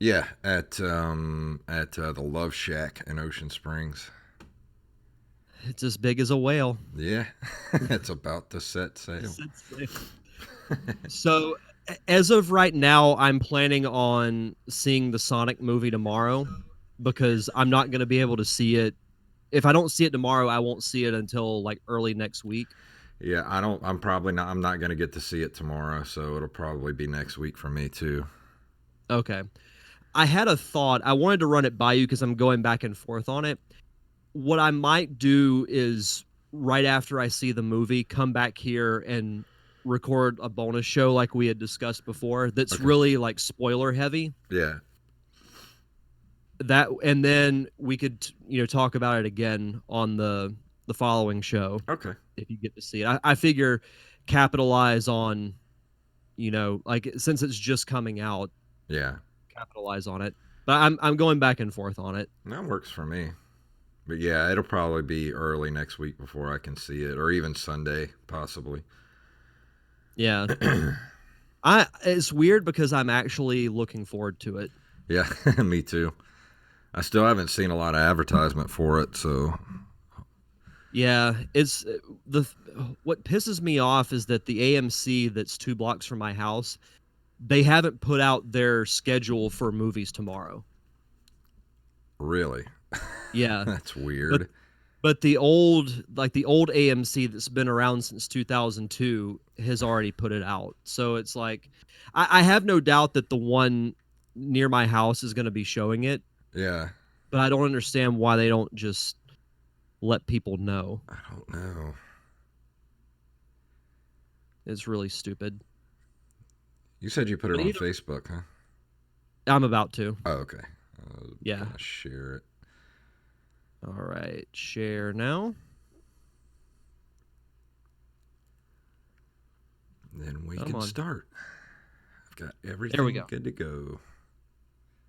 Yeah, at the Love Shack in Ocean Springs. It's as big as a whale. Yeah, it's about to set sail. So, as of right now, I'm planning on seeing the Sonic movie tomorrow because I'm not going to be able to see it. If I don't see it tomorrow, I won't see it until like early next week. Yeah, I don't. I'm probably not. I'm not going to get to see it tomorrow, so it'll probably be next week for me too. Okay. I had a thought. I wanted to run it by you because I'm going back and forth on it. What I might do is right after I see the movie, come back here and record a bonus show like we had discussed before that's Okay. really like spoiler heavy. Yeah. That and then we could talk about it again on the following show Okay. if you get to see it. I figure capitalize on like since it's just coming out, Yeah. capitalize on it. But I'm going back and forth on it. That works for me. But yeah, it'll probably be early next week before I can see it, or even Sunday, possibly. Yeah. I It's weird because I'm actually looking forward to it. Yeah, me too. I still haven't seen a lot of advertisement for it, so Yeah, it's the what pisses me off is that the AMC that's 2 blocks from my house, they haven't put out their schedule for movies tomorrow. really, Yeah, that's but weird. the old AMC that's been around since 2002 has already put it out. So it's like I have no doubt that the one near my house is going to be showing it, Yeah, but I don't understand why they don't just let people know. I don't know. It's really stupid. You said you put it But on either Facebook, huh? I'm about to. Oh, okay. I'm Yeah. gonna share it. All right. Share now. Then we Come can on. start. I've got There we everything go. good to go.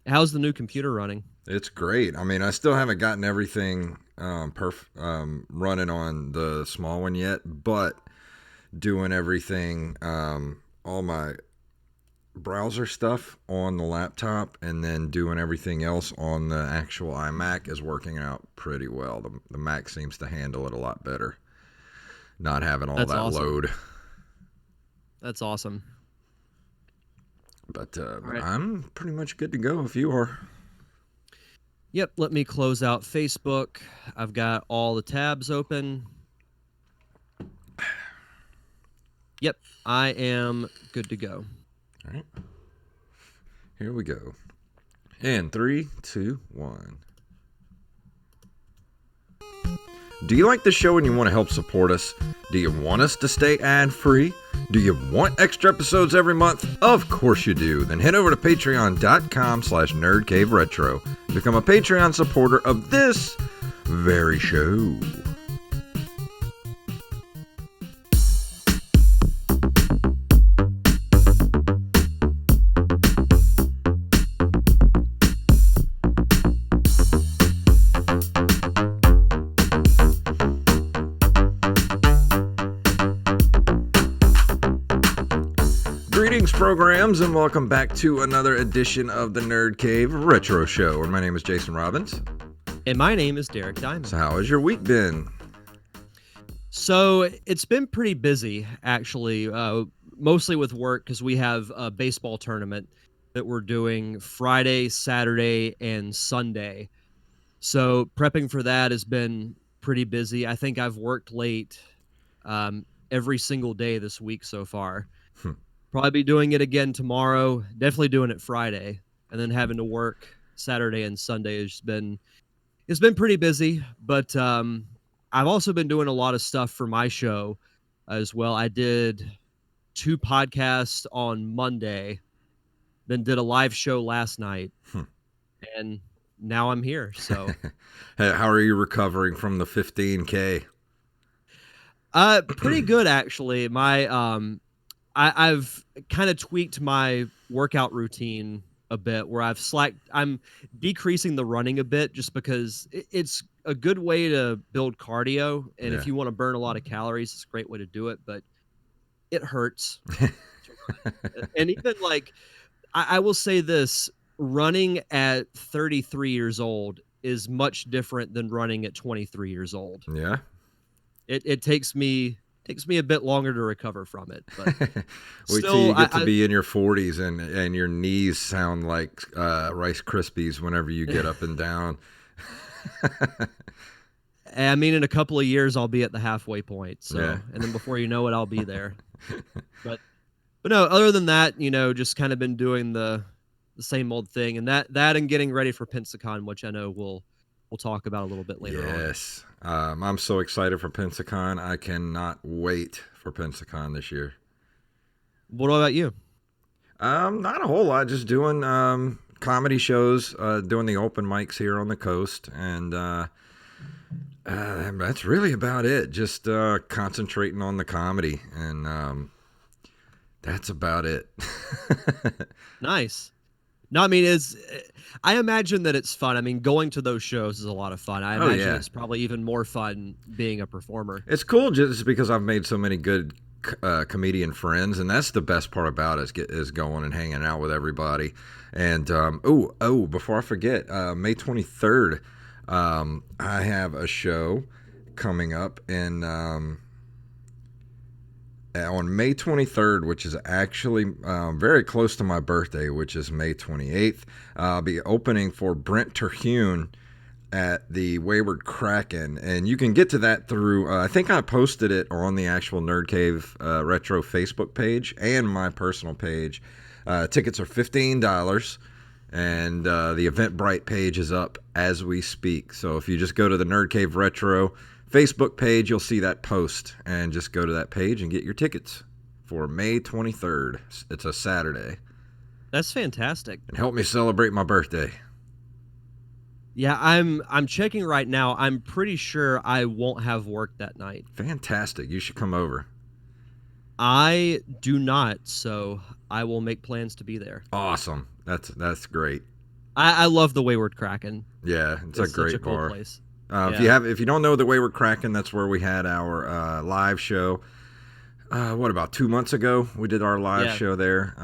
How's the new computer running? It's great. I mean, I still haven't gotten everything running on the small one yet, but doing everything, all my browser stuff on the laptop and then doing everything else on the actual iMac is working out pretty well. The Mac seems to handle it a lot better, not having all That's that awesome. load. That's awesome. All But right. I'm pretty much good to go if you are. Yep. Let me close out Facebook. I've got all the tabs open. Yep. I am good to go. All right, here we go. In three, two, one. Do you like the show and you want to help support us? Do you want us to stay ad-free? Do you want extra episodes every month? Of course you do. Then head over to patreon.com/nerdcaveretro and become a Patreon supporter of this very show. Greetings, programs, and welcome back to another edition of the Nerd Cave Retro Show. And my name is Jason Robbins. And my name is Derek Diamond. So, how has your week been? So it's been pretty busy, actually, mostly with work because we have a baseball tournament that we're doing Friday, Saturday, and Sunday. So prepping for that has been pretty busy. I think I've worked late every single day this week so far. Hmm. Probably be doing it again tomorrow. Definitely doing it Friday, and then having to work Saturday and Sunday has been it's been pretty busy. But I've also been doing a lot of stuff for my show as well. I did 2 podcasts on Monday, then did a live show last night, Hmm. and now I'm here. So How are you recovering from the 15K? pretty good actually. I've kind of tweaked my workout routine a bit where I'm decreasing the running a bit just because it's a good way to build cardio. And Yeah. if you want to burn a lot of calories, it's a great way to do it, but it hurts to run. And even like, I will say this, running at 33 years old is much different than running at 23 years old. Yeah. It takes me a bit longer to recover from it, but Wait till still, you get to be in your 40s and your knees sound like Rice Krispies whenever you get up and down. I mean, in a couple of years, I'll be at the halfway point. So, Yeah. and then before you know it, I'll be there. But no, other than that, just kind of been doing the same old thing, and that and getting ready for Pensacon, which I know we'll talk about a little bit later on. Yes. I'm so excited for Pensacon. I cannot wait for Pensacon this year. What about you? Not a whole lot. Just doing comedy shows, doing the open mics here on the coast, and that's really about it. Just concentrating on the comedy, and that's about it. Nice. No, I mean, I imagine that it's fun. I mean, going to those shows is a lot of fun. I imagine it's probably even more fun being a performer. It's cool just because I've made so many good comedian friends, and that's the best part about it is going and hanging out with everybody. And before I forget, May 23rd, I have a show coming up on May 23rd, which is actually very close to my birthday, which is May 28th. I'll be opening for Brent Terhune at the Wayward Kraken, and you can get to that through, I think I posted it on the actual Nerd Cave Retro Facebook page and my personal page. Tickets are $15, and the Eventbrite page is up as we speak. So if you just go to the Nerd Cave Retro Facebook page, you'll see that post, and just go to that page and get your tickets for May 23rd. It's a Saturday. That's fantastic. And help me celebrate my birthday. Yeah, I'm checking right now. I'm pretty sure I won't have work that night. Fantastic. You should come over. I do not, so I will make plans to be there. Awesome. That's great. I love the Wayward Kraken. Yeah, it's a great such a cool bar. place. If you don't know the Wayward Kraken, that's where we had our live show. About 2 months ago? We did our live show there.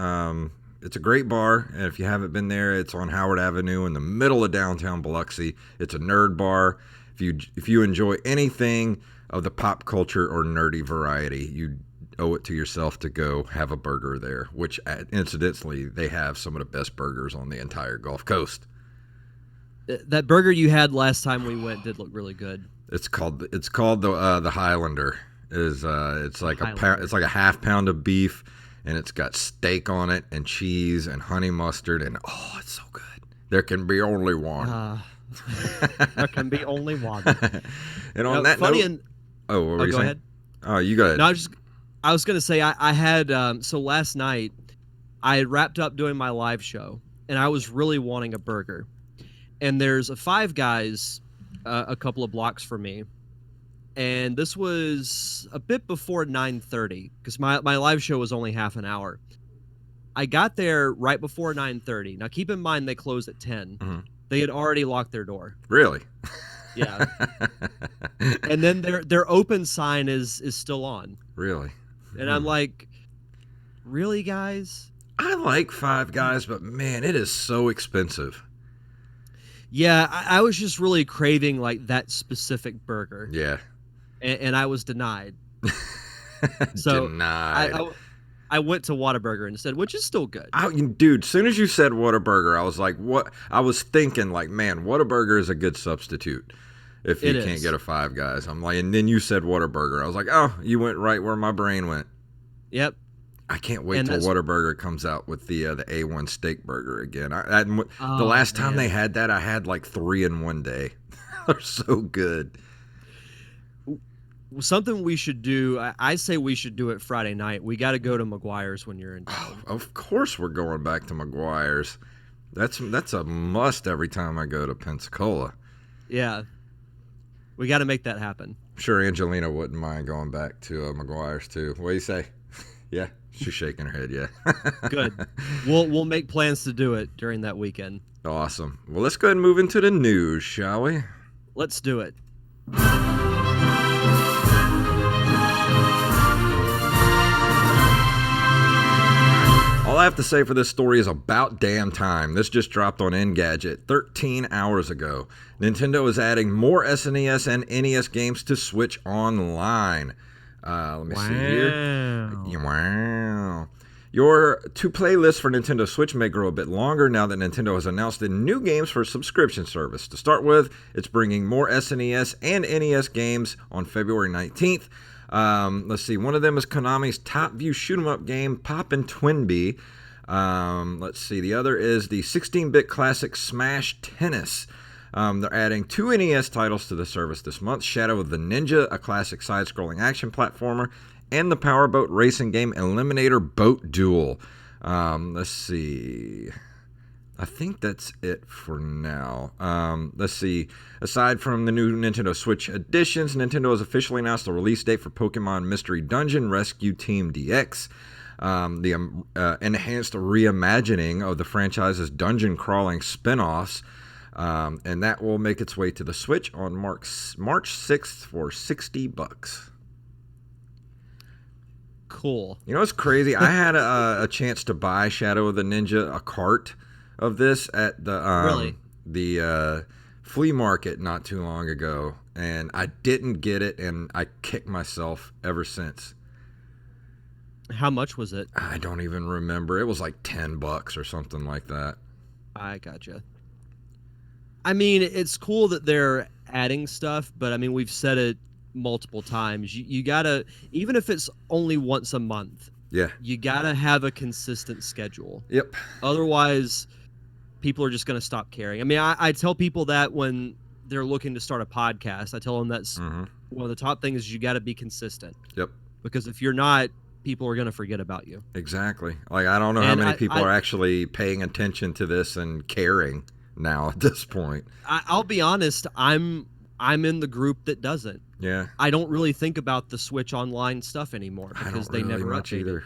It's a great bar, and if you haven't been there, it's on Howard Avenue in the middle of downtown Biloxi. It's a nerd bar. If you enjoy anything of the pop culture or nerdy variety, you owe it to yourself to go have a burger there, which incidentally, they have some of the best burgers on the entire Gulf Coast. That burger you had last time we went did look really good. It's called the Highlander. It's like a half pound of beef, and it's got steak on it and cheese and honey mustard, and it's so good. There can be only one. There can be only one. And on that note, what were you saying? Go ahead. Oh, you go ahead. No, I was gonna say I had so last night I had wrapped up doing my live show, and I was really wanting a burger. And there's a Five Guys a couple of blocks from me, and this was a bit before 9:30 because my live show was only half an hour. I got there right before 9:30. Now keep in mind they closed at 10. Mm-hmm. They had already locked their door. Really? Yeah. And then their open sign is still on. Really? And I'm like, really, guys? I like Five Guys, but man, it is so expensive. Yeah, I was just really craving like that specific burger. Yeah. And I was denied. So denied. I went to Whataburger instead, which is still good. Dude, as soon as you said Whataburger, I was like, what? I was thinking like, man, Whataburger is a good substitute if you can't get a Five Guys. I'm like, and then you said Whataburger. I was like, oh, you went right where my brain went. Yep. I can't wait till Whataburger comes out with the A1 steak burger again. The last time they had that, I had like 3 in one day. They're so good. Something we should do, I say we should do it Friday night. We got to go to McGuire's when you're in town. Of course we're going back to McGuire's. That's a must every time I go to Pensacola. Yeah. We got to make that happen. I'm sure Angelina wouldn't mind going back to McGuire's too. What do you say? Yeah, she's shaking her head, yeah. Good. We'll make plans to do it during that weekend. Awesome. Well, let's go ahead and move into the news, shall we? Let's do it. All All I have to say for this story is about damn time. This just dropped on Engadget 13 hours ago. Nintendo is adding more SNES and NES games to Switch Online. Let me see here. Wow. Wow. Your to-play list for Nintendo Switch may grow a bit longer now that Nintendo has announced the new games for subscription service. To start with, it's bringing more SNES and NES games on February 19th. Let's see. One of them is Konami's top view shoot 'em up game, Poppin' Twinbee. Let's see. The other is the 16-bit classic Smash Tennis. They're adding 2 NES titles to the service this month: Shadow of the Ninja, a classic side-scrolling action platformer, and the powerboat racing game Eliminator Boat Duel. Let's see. I think that's it for now. Let's see. Aside from the new Nintendo Switch editions, Nintendo has officially announced the release date for Pokemon Mystery Dungeon Rescue Team DX. The enhanced reimagining of the franchise's dungeon crawling spin-offs. And that will make its way to the Switch on March 6th for $60. Cool. You know what's crazy? I had a chance to buy Shadow of the Ninja, a cart of this at the flea market not too long ago, and I didn't get it, and I kicked myself ever since. How much was it? I don't even remember. It was like $10 or something like that. I gotcha. I mean, it's cool that they're adding stuff, but I mean, we've said it multiple times. You gotta, even if it's only once a month, Yeah. you gotta have a consistent schedule. Yep. Otherwise, people are just gonna stop caring. I mean, I tell people that when they're looking to start a podcast, I tell them that's one of the top things is you gotta be consistent. Yep. Because if you're not, people are gonna forget about you. Exactly. Like, I don't know how many people are actually paying attention to this and caring now at this point. I'll be honest, I'm in the group that doesn't. Yeah. I don't really think about the Switch Online stuff anymore because they never much updated. either.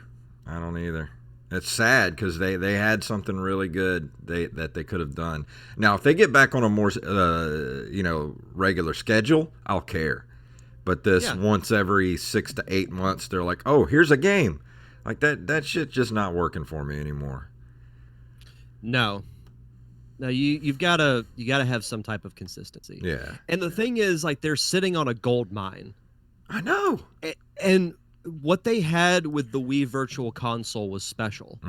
I don't either. It's sad because they had something really good that they could have done. Now, if they get back on a more regular schedule, I'll care. But this once every 6 to 8 months, they're like, oh, here's a game. Like that shit's just not working for me anymore. No, you gotta have some type of consistency. Yeah. And the thing is, like, they're sitting on a gold mine. I know. And what they had with the Wii Virtual Console was special.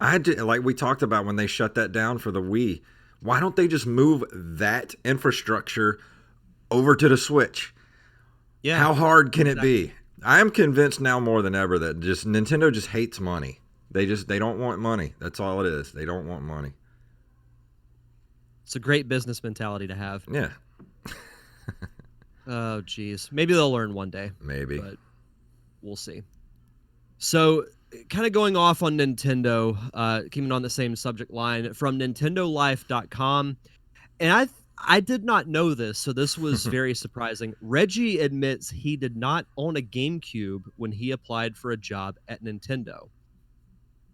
Like we talked about when they shut that down for the Wii. Why don't they just move that infrastructure over to the Switch? Yeah. How hard can it be? I am convinced now more than ever that Nintendo just hates money. They don't want money. That's all it is. They don't want money. It's a great business mentality to have. Yeah. Oh, geez. Maybe they'll learn one day. Maybe. But we'll see. So, kind of going off on Nintendo, keeping on the same subject line, from NintendoLife.com. And I did not know this, so this was very surprising. Reggie admits he did not own a GameCube when he applied for a job at Nintendo.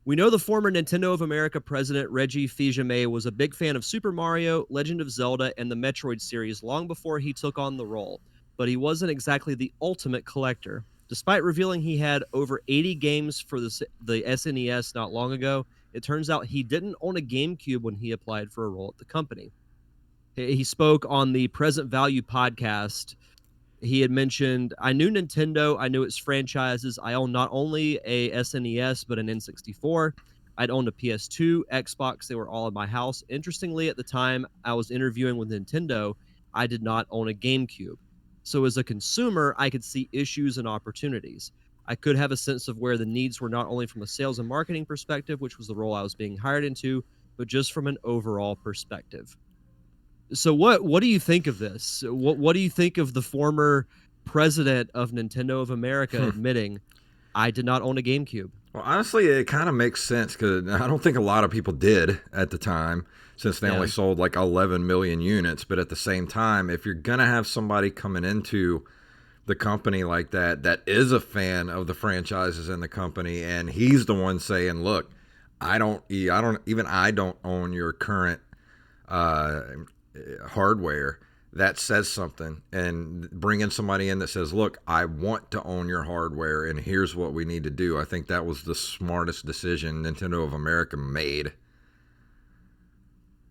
We know the former Nintendo of America president, Reggie Fils-Aimé, was a big fan of Super Mario, Legend of Zelda, and the Metroid series long before he took on the role, but he wasn't exactly the ultimate collector. Despite revealing he had over 80 games for the SNES not long ago, it turns out he didn't own a GameCube when he applied for a role at the company. He spoke on the Present Value podcast. He had mentioned, I knew Nintendo, I knew its franchises. I owned not only a SNES, but an N64. I'd owned a PS2, Xbox. They were all in my house. Interestingly, at the time I was interviewing with Nintendo, I did not own a GameCube. So as a consumer, I could see issues and opportunities. I could have a sense of where the needs were, not only from a sales and marketing perspective, which was the role I was being hired into, but just from an overall perspective. So what do you think of this? What do you think of the former president of Nintendo of America admitting, I did not own a GameCube? Well, honestly, it kind of makes sense because I don't think a lot of people did at the time, since they only sold like 11 million units. But at the same time, if you're going to have somebody coming into the company like that is a fan of the franchises in the company, and he's the one saying, look, I don't own your current hardware, that says something. And bringing somebody in that says, look, I want to own your hardware and here's what we need to do. I think that was the smartest decision Nintendo of America made.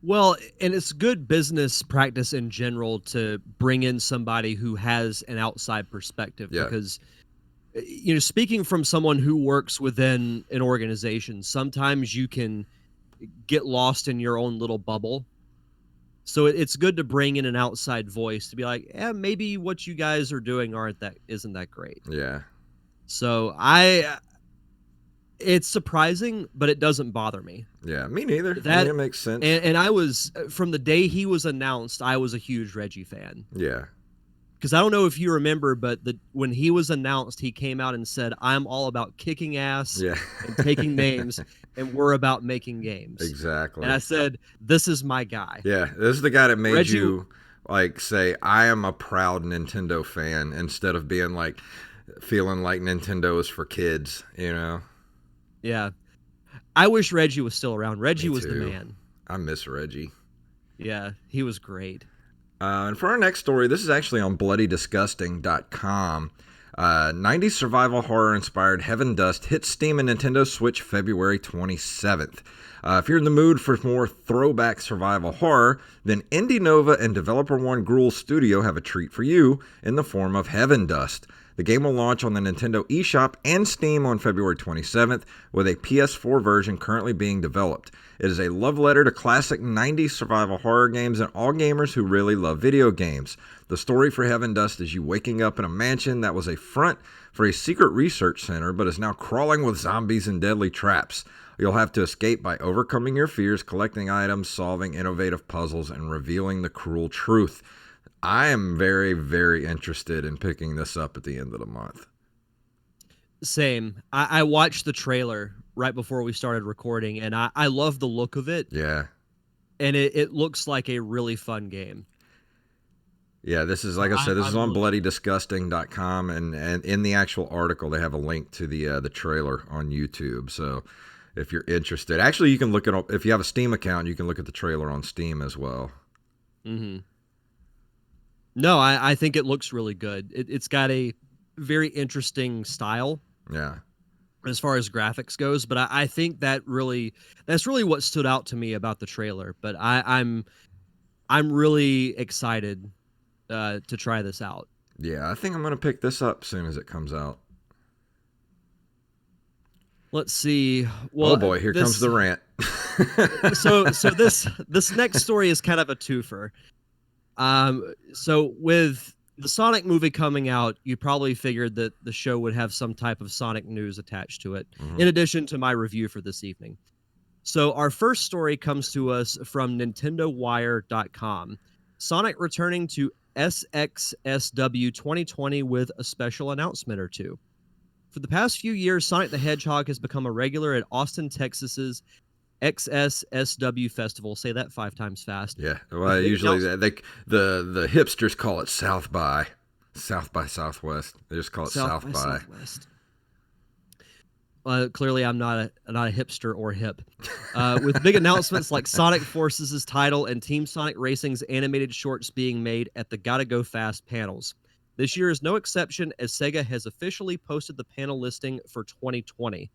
Well, and it's good business practice in general to bring in somebody who has an outside perspective Yeah. because speaking from someone who works within an organization, sometimes you can get lost in your own little bubble. So it's good to bring in an outside voice to be like, yeah, maybe what you guys are doing isn't that great. Yeah. So it's surprising, but it doesn't bother me. Yeah, me neither. I mean, That it makes sense. and I was from the day he was announced, I was a huge Reggie fan. Yeah. Because I don't know if you remember, but when he was announced, he came out and said, "I'm all about kicking ass Yeah. and taking names, and we're about making games." Exactly. And I said, "This is my guy." Yeah, this is the guy that made Reggie, you like say, I am a proud Nintendo fan instead of being like feeling like Nintendo is for kids, you know? yeah. I wish Reggie was still around. Reggie Me was the too. man. I miss Reggie. Yeah, he was great. And for our next story, this is actually on bloodydisgusting.com. 90s survival horror inspired Heaven Dust hits Steam and Nintendo Switch February 27th. If you're in the mood for more throwback survival horror, then Indie Nova and Developer One Gruel Studio have a treat for you in the form of Heaven Dust. The game will launch on the Nintendo eShop and Steam on February 27th, with a PS4 version currently being developed. It is a love letter to classic 90s survival horror games and all gamers who really love video games. The story for Heaven Dust is you waking up in a mansion that was a front for a secret research center but is now crawling with zombies and deadly traps. You'll have to escape by overcoming your fears, collecting items, solving innovative puzzles, and revealing the cruel truth. I am very, very interested in picking this up at the end of the month. Same. I watched the trailer right before we started recording, and I love the look of it. Yeah. And it looks like a really fun game. Yeah, this is, So like I said, this is on really... bloodydisgusting.com, and in the actual article, they have a link to the trailer on YouTube. So if you're interested, actually, you can look at, if you have a Steam account, you can look at the trailer on Steam as well. Mm-hmm. No, I think it looks really good. It's got a very interesting style. Yeah. As far as graphics goes, but I think that's really what stood out to me about the trailer. But I'm really excited to try this out. Yeah, I think I'm gonna pick this up as soon as it comes out. Let's see. Well, oh boy, here comes the rant. so this next story is kind of a twofer. So with the Sonic movie coming out, you probably figured that the show would have some type of Sonic news attached to it, in addition to my review for this evening. So our first story comes to us from NintendoWire.com. Sonic returning to SXSW 2020 with a special announcement or two. For the past few years, Sonic the Hedgehog has become a regular at Austin, Texas's XSSW Festival. Say that 5 times fast. Yeah, well, usually the hipsters call it South by Southwest. They just call it South by. Southwest. Clearly, I'm not a hipster or hip. With big announcements like Sonic Forces' title and Team Sonic Racing's animated shorts being made at the Gotta Go Fast panels. This year is no exception, as Sega has officially posted the panel listing for 2020.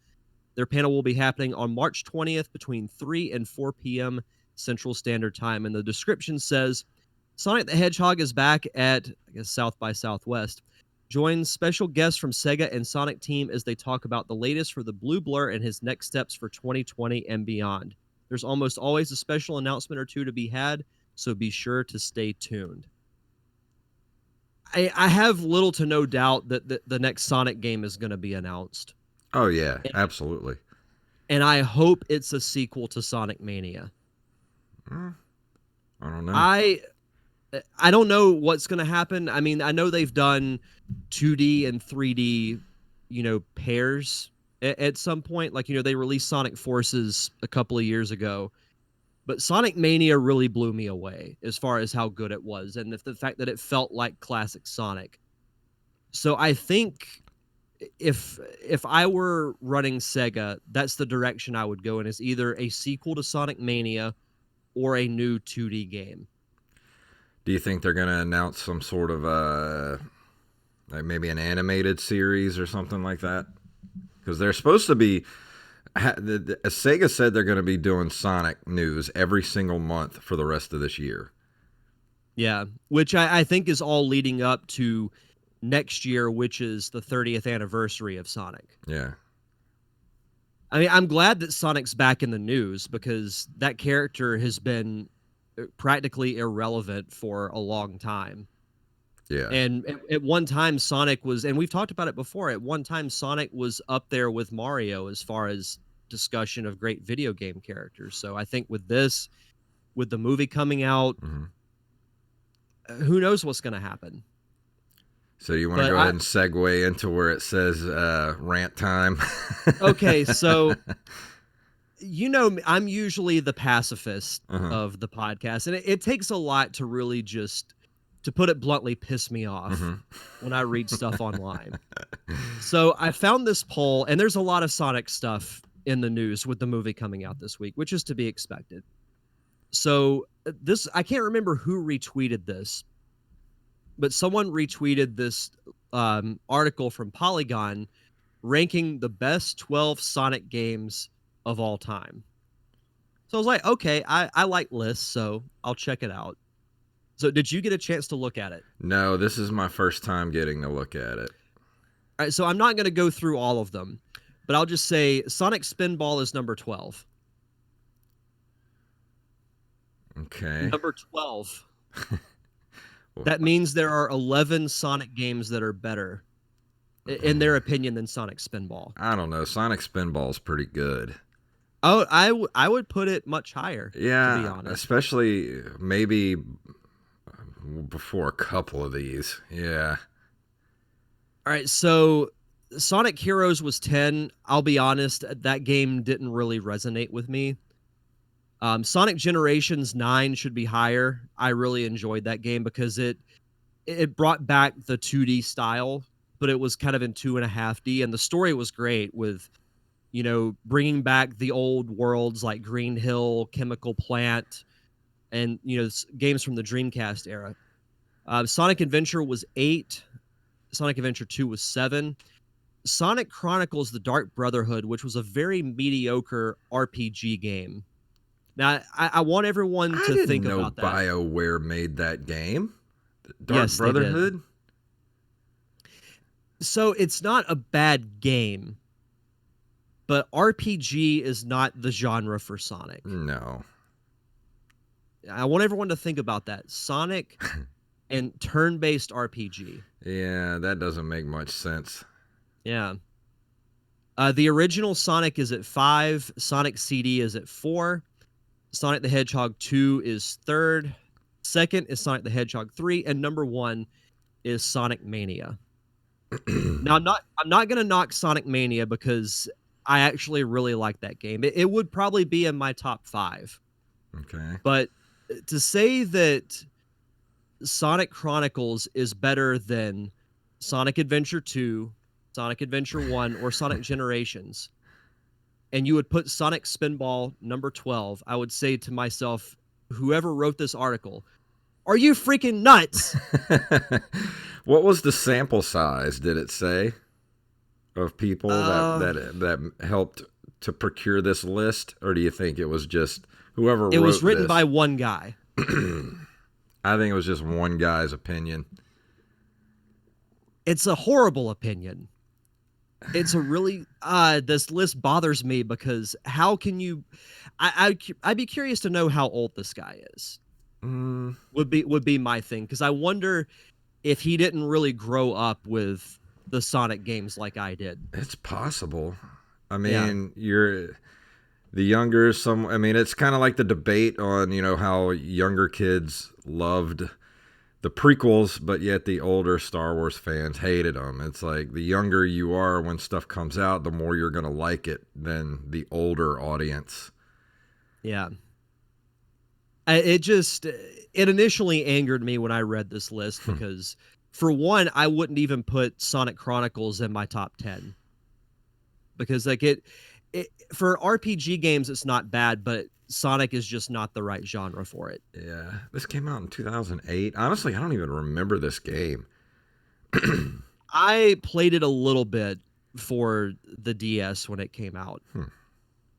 Their panel will be happening on March 20th between 3 and 4 p.m. Central Standard Time. And the description says, Sonic the Hedgehog is back at, South by Southwest. Joins special guests from Sega and Sonic Team as they talk about the latest for the Blue Blur and his next steps for 2020 and beyond. There's almost always a special announcement or two to be had, so be sure to stay tuned. I have little to no doubt that the next Sonic game is going to be announced. Oh, yeah, absolutely. And I hope it's a sequel to Sonic Mania. I don't know. I don't know what's going to happen. I mean, I know they've done 2D and 3D, pairs at some point. Like, they released Sonic Forces a couple of years ago. But Sonic Mania really blew me away as far as how good it was and the fact that it felt like classic Sonic. So I think if I were running Sega, that's the direction I would go in, is either a sequel to Sonic Mania or a new 2D game. Do you think they're going to announce some sort of like maybe an animated series or something like that? Because they're supposed to be. Sega said they're going to be doing Sonic news every single month for the rest of this year. Yeah, which I think is all leading up to next year, which is the 30th anniversary of Sonic. Yeah. I mean, I'm glad that Sonic's back in the news because that character has been practically irrelevant for a long time. Yeah. And at one time, Sonic was, and we've talked about it before, at one time, Sonic was up there with Mario as far as discussion of great video game characters. So I think with this, with the movie coming out, Mm-hmm. Who knows what's going to happen. So you want to But go ahead and segue into where it says rant time? Okay, so I'm usually the pacifist of the podcast, and it takes a lot to really just, to put it bluntly, piss me off when I read stuff online. So I found this poll, and there's a lot of Sonic stuff in the news with the movie coming out this week, which is to be expected. So I can't remember who retweeted this, but someone retweeted this article from Polygon ranking the best 12 Sonic games of all time. So I was like, okay, I like lists, so I'll check it out. So did you get a chance to look at it? No, this is my first time getting to look at it. All right, so I'm not going to go through all of them, but I'll just say Sonic Spinball is number 12. Okay. Number 12. That means there are 11 Sonic games that are better, in their opinion, than Sonic Spinball. I don't know. Sonic Spinball is pretty good. Oh, I would put it much higher. Yeah, to be honest. especially maybe before a couple of these. Yeah. All right, so Sonic Heroes was 10. I'll be honest, that game didn't really resonate with me. Sonic Generations 9 should be higher. I really enjoyed that game because it brought back the 2D style, but it was kind of in 2.5D, and the story was great with, bringing back the old worlds like Green Hill, Chemical Plant, and, games from the Dreamcast era. Sonic Adventure was 8. Sonic Adventure 2 was 7. Sonic Chronicles: The Dark Brotherhood, which was a very mediocre RPG game. Now, I want everyone to think about that. I didn't know BioWare made that game. Dark Yes, Brotherhood? they did. So it's not a bad game, but RPG is not the genre for Sonic. No. I want everyone to think about that. Sonic and turn-based RPG. Yeah, that doesn't make much sense. Yeah. The original Sonic is at 5. Sonic CD is at 4. Sonic the Hedgehog 2 is 3rd. 2nd is Sonic the Hedgehog 3, and number 1 is Sonic Mania. Now, I'm not going to knock Sonic Mania because I actually really like that game. It would probably be in my top 5. Okay. But to say that Sonic Chronicles is better than Sonic Adventure 2, Sonic Adventure 1, or Sonic Generations, and you would put Sonic Spinball number 12, I would say to myself, whoever wrote this article, are you freaking nuts? What was the sample size, did it say, of people that helped to procure this list? Or do you think it was just whoever wrote this? It was written by one guy. I think it was just one guy's opinion. It's a horrible opinion. It's a really this list bothers me because how can you? I'd be curious to know how old this guy is. Would be my thing, because I wonder if he didn't really grow up with the Sonic games like I did. It's possible. I mean, you're the younger I mean, it's kind of like the debate on how younger kids loved the prequels, but yet the older Star Wars fans hated them. It's like the younger you are when stuff comes out, the more you're going to like it than the older audience. Yeah. It initially angered me when I read this list because, for one, I wouldn't even put Sonic Chronicles in my top 10. Because For RPG games, it's not bad, but Sonic is just not the right genre for it. Yeah, this came out in 2008. Honestly, I don't even remember this game. I played it a little bit for the DS when it came out. Hmm.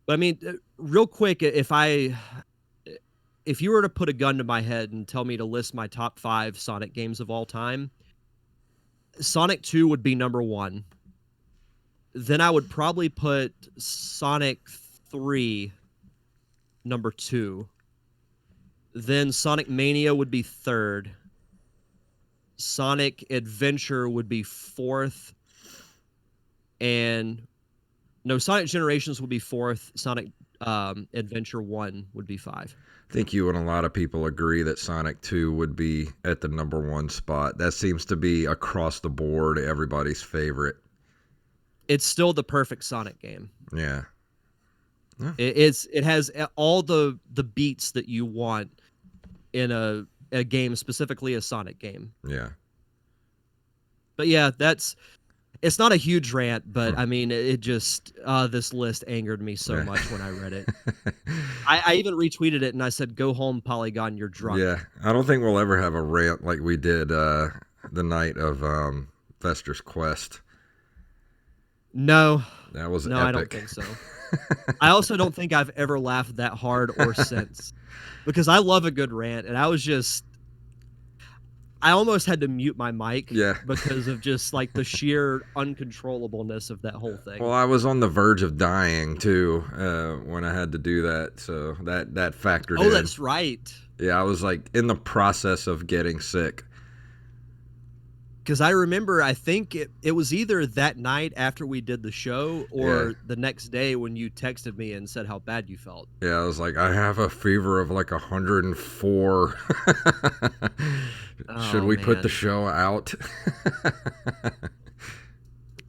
But I mean, real quick, if you were to put a gun to my head and tell me to list my top 5 Sonic games of all time, Sonic 2 would be number 1. Then I would probably put Sonic 3 number 2. Then Sonic Mania would be 3rd. Sonic Adventure would be 4th. And no, Sonic Generations would be 4th. Sonic Adventure 1 would be 5. I think you and a lot of people agree that Sonic 2 would be at the number 1 spot. That seems to be across the board everybody's favorite. It's still the perfect Sonic game. Yeah. It has all the beats that you want in a game, specifically a Sonic game. Yeah. But yeah, it's not a huge rant, but I mean, it just this list angered me so much when I read it. I even retweeted it and I said, "Go home, Polygon, you're drunk." Yeah, I don't think we'll ever have a rant like we did the night of Fester's Quest. No, That was no, epic. I don't think so. I also don't think I've ever laughed that hard or since, because I love a good rant, and I almost had to mute my mic because of just like the sheer uncontrollableness of that whole thing. Well, I was on the verge of dying too when I had to do that, so that factored in. Oh, that's right. Yeah, I was like in the process of getting sick. Because I remember, I think it was either that night after we did the show or the next day when you texted me and said how bad you felt. Yeah, I was like, I have a fever of like 104. Should we put the show out?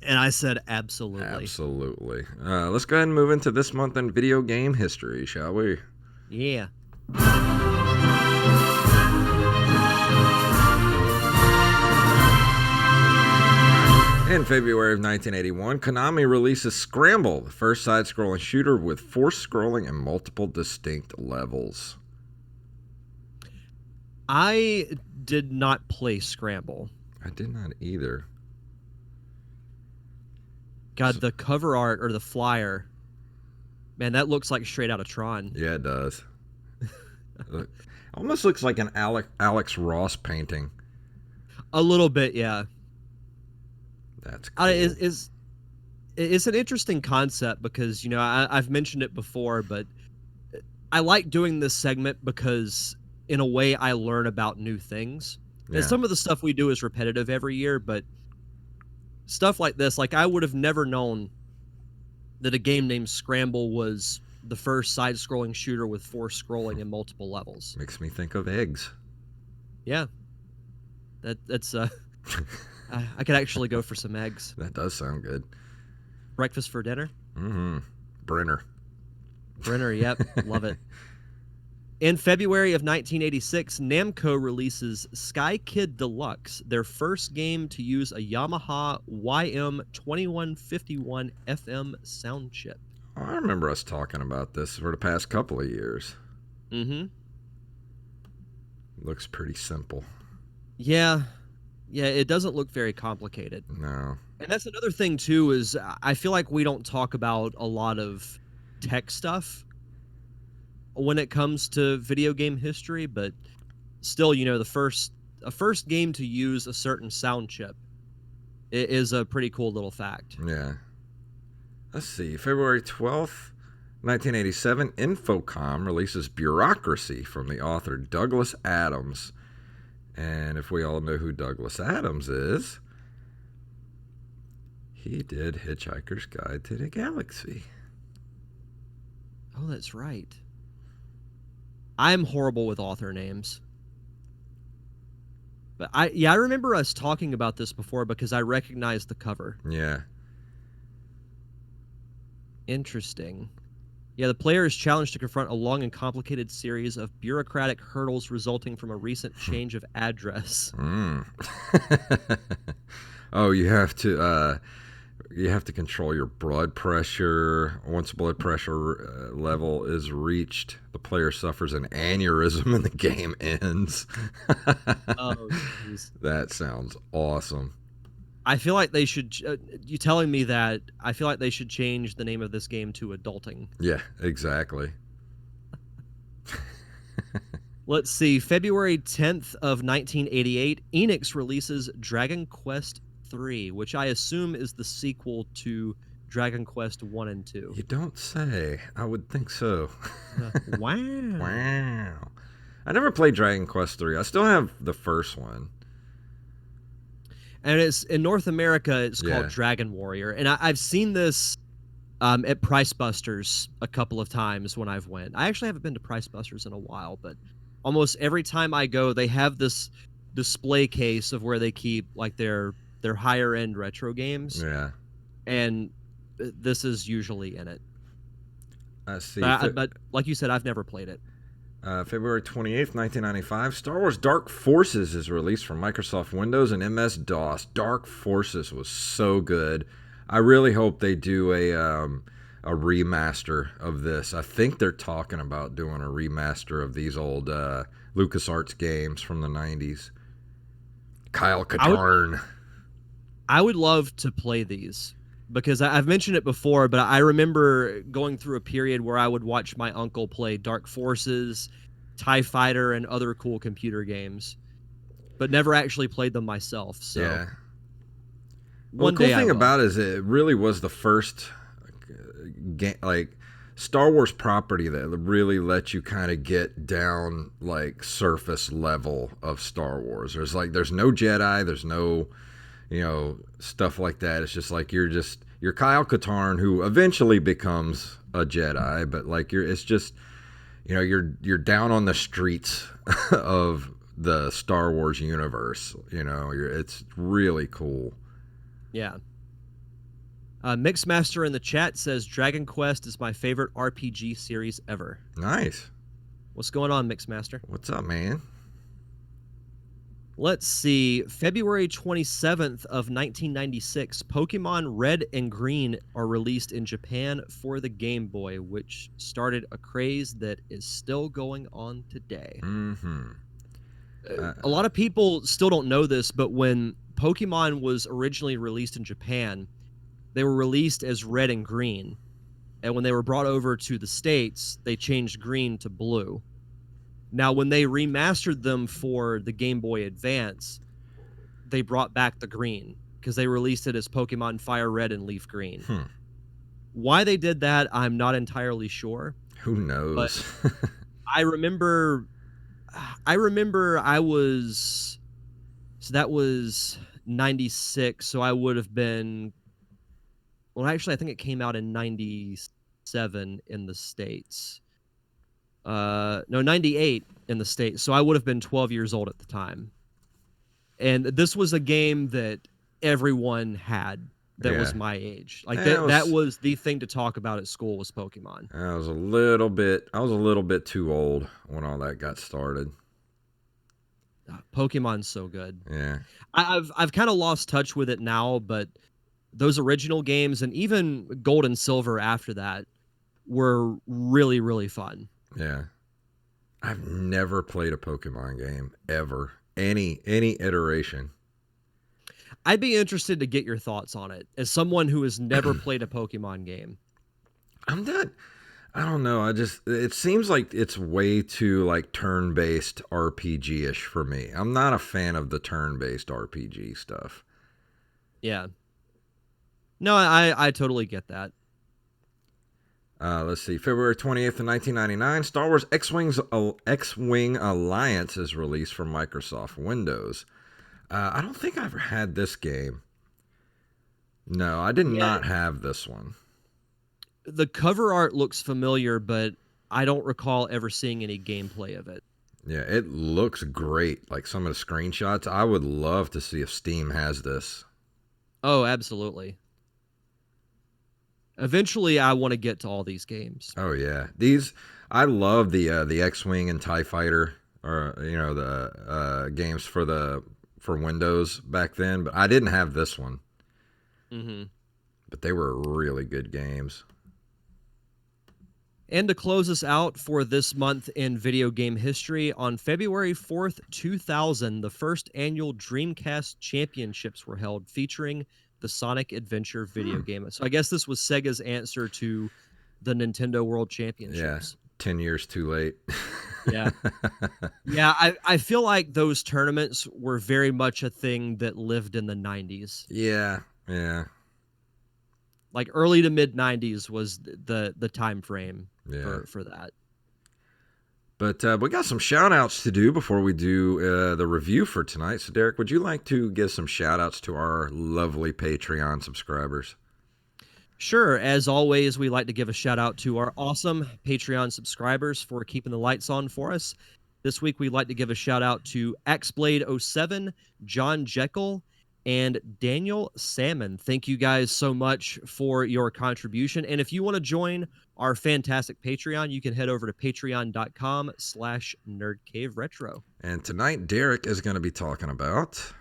And I said, absolutely. Absolutely. Let's go ahead and move into this month in video game history, shall we? Yeah. In February of 1981, Konami releases Scramble, the first side-scrolling shooter with forced scrolling and multiple distinct levels. I did not play Scramble. I did not either. God, the cover art or the flyer, man, that looks like straight out of Tron. Yeah, it does. Almost looks like an Alex Ross painting. A little bit, yeah. That's cool. It's an interesting concept because, you know, I've mentioned it before, but I like doing this segment because in a way I learn about new things. Yeah. And some of the stuff we do is repetitive every year, but stuff like this, like I would have never known that a game named Scramble was the first side-scrolling shooter with forced scrolling and multiple levels. Makes me think of eggs. Yeah. That's I could actually go for some eggs. That does sound good. Breakfast for dinner? Mm-hmm. Brenner, yep. Love it. In February of 1986, Namco releases Sky Kid Deluxe, their first game to use a Yamaha YM2151 FM sound chip. Oh, I remember us talking about this for the past couple of years. Mm-hmm. Looks pretty simple. Yeah. Yeah, it doesn't look very complicated. No. And that's another thing, too, is I feel like we don't talk about a lot of tech stuff when it comes to video game history, but still, you know, a first game to use a certain sound chip is a pretty cool little fact. Yeah. Let's see. February 12th, 1987, Infocom releases Bureaucracy from the author Douglas Adams. And if we all know who Douglas Adams is, he did Hitchhiker's Guide to the Galaxy. Oh, that's right. I'm horrible with author names. But I remember us talking about this before because I recognized the cover. Yeah. Interesting. Yeah, the player is challenged to confront a long and complicated series of bureaucratic hurdles resulting from a recent change of address. Oh, you have to you have to control your blood pressure. Once blood pressure level is reached, the player suffers an aneurysm and the game ends. Oh, jeez. That sounds awesome. I feel like they should. You telling me that? I feel like they should change the name of this game to Adulting. Yeah, exactly. Let's see. February 10th of 1988, Enix releases Dragon Quest III, which I assume is the sequel to Dragon Quest 1 and 2. You don't say. I would think so. Wow. Wow. I never played Dragon Quest 3. I still have the first one. And it's in North America, it's Yeah. called Dragon Warrior. And I've seen this at Price Busters a couple of times when I've went. I actually haven't been to Price Busters in a while, but almost every time I go, they have this display case of where they keep like their higher end retro games, Yeah. and this is usually in it. I see. But like you said, I've never played it. February 28th, 1995, Star Wars Dark Forces is released for Microsoft Windows and MS-DOS. Dark Forces was so good. I really hope they do a remaster of this. I think they're talking about doing a remaster of these old LucasArts games from the 90s. Kyle Katarn. I would love to play these because I've mentioned it before, but I remember going through a period where I would watch my uncle play Dark Forces, TIE Fighter, and other cool computer games, but never actually played them myself. So Yeah. One the cool day thing I will. about it is it really was the first like Star Wars property that really let you kind of get down like surface level of Star Wars. There's no Jedi, there's no stuff like that. It's just like you're Kyle Katarn, who eventually becomes a Jedi, but like it's just you're down on the streets of the Star Wars universe. It's really cool. Yeah. Mixmaster in the chat says Dragon Quest is my favorite RPG series ever. Nice. What's going on, Mixmaster? What's up, man? Let's see. February 27th of 1996, Pokemon Red and Green are released in Japan for the Game Boy, which started a craze that is still going on today. Mm-hmm. A lot of people still don't know this, but when Pokemon was originally released in Japan, they were released as Red and Green. And when they were brought over to the States, they changed green to blue. Now, when they remastered them for the Game Boy Advance, they brought back the green because they released it as Pokemon Fire Red and Leaf Green. Why they did that, I'm not entirely sure. Who knows? But I remember I was, so that was 96, so I would have been, well, actually, I think it came out in 97 in the States. No, 98 in the States. So I would have been 12 years old at the time. And this was a game that everyone had that was my age. Like that was the thing to talk about at school was Pokemon. I was a little bit too old when all that got started. Pokemon's so good. Yeah. I've kind of lost touch with it now, but those original games and even Gold and Silver after that were really, really fun. Yeah. I've never played a Pokemon game ever. Any iteration. I'd be interested to get your thoughts on it as someone who has never played a Pokemon game. I don't know. It seems like it's way too like turn-based RPG-ish for me. I'm not a fan of the turn-based RPG stuff. Yeah. No, I totally get that. Let's see. February 28th of 1999, Star Wars X-Wing Alliance is released for Microsoft Windows. I don't think I ever had this game. No, I did not have this one. The cover art looks familiar, but I don't recall ever seeing any gameplay of it. Yeah, it looks great. Like some of the screenshots. I would love to see if Steam has this. Oh, absolutely. Eventually, I want to get to all these games. Oh yeah, I love the X-Wing and TIE Fighter, or the games for Windows back then. But I didn't have this one. Mm-hmm. But they were really good games. And to close us out for this month in video game history, on February 4th, 2000, the first annual Dreamcast Championships were held featuring the Sonic Adventure video game. So I guess this was Sega's answer to the Nintendo World Yeah, Championships. 10 years too late. Yeah. Yeah, I feel like those tournaments were very much a thing that lived in the 90s. Yeah, yeah, Like early to mid 90s was the time frame yeah. for that. But we got some shout outs to do before we do the review for tonight. So, Derek, would you like to give some shout outs to our lovely Patreon subscribers? Sure. As always, we like to give a shout out to our awesome Patreon subscribers for keeping the lights on for us. This week, we'd like to give a shout out to Axblade07, John Jekyll, and Daniel Salmon. Thank you guys so much for your contribution. And if you want to join our fantastic Patreon, you can head over to patreon.com/nerdcaveretro. And tonight, Derek is going to be talking about...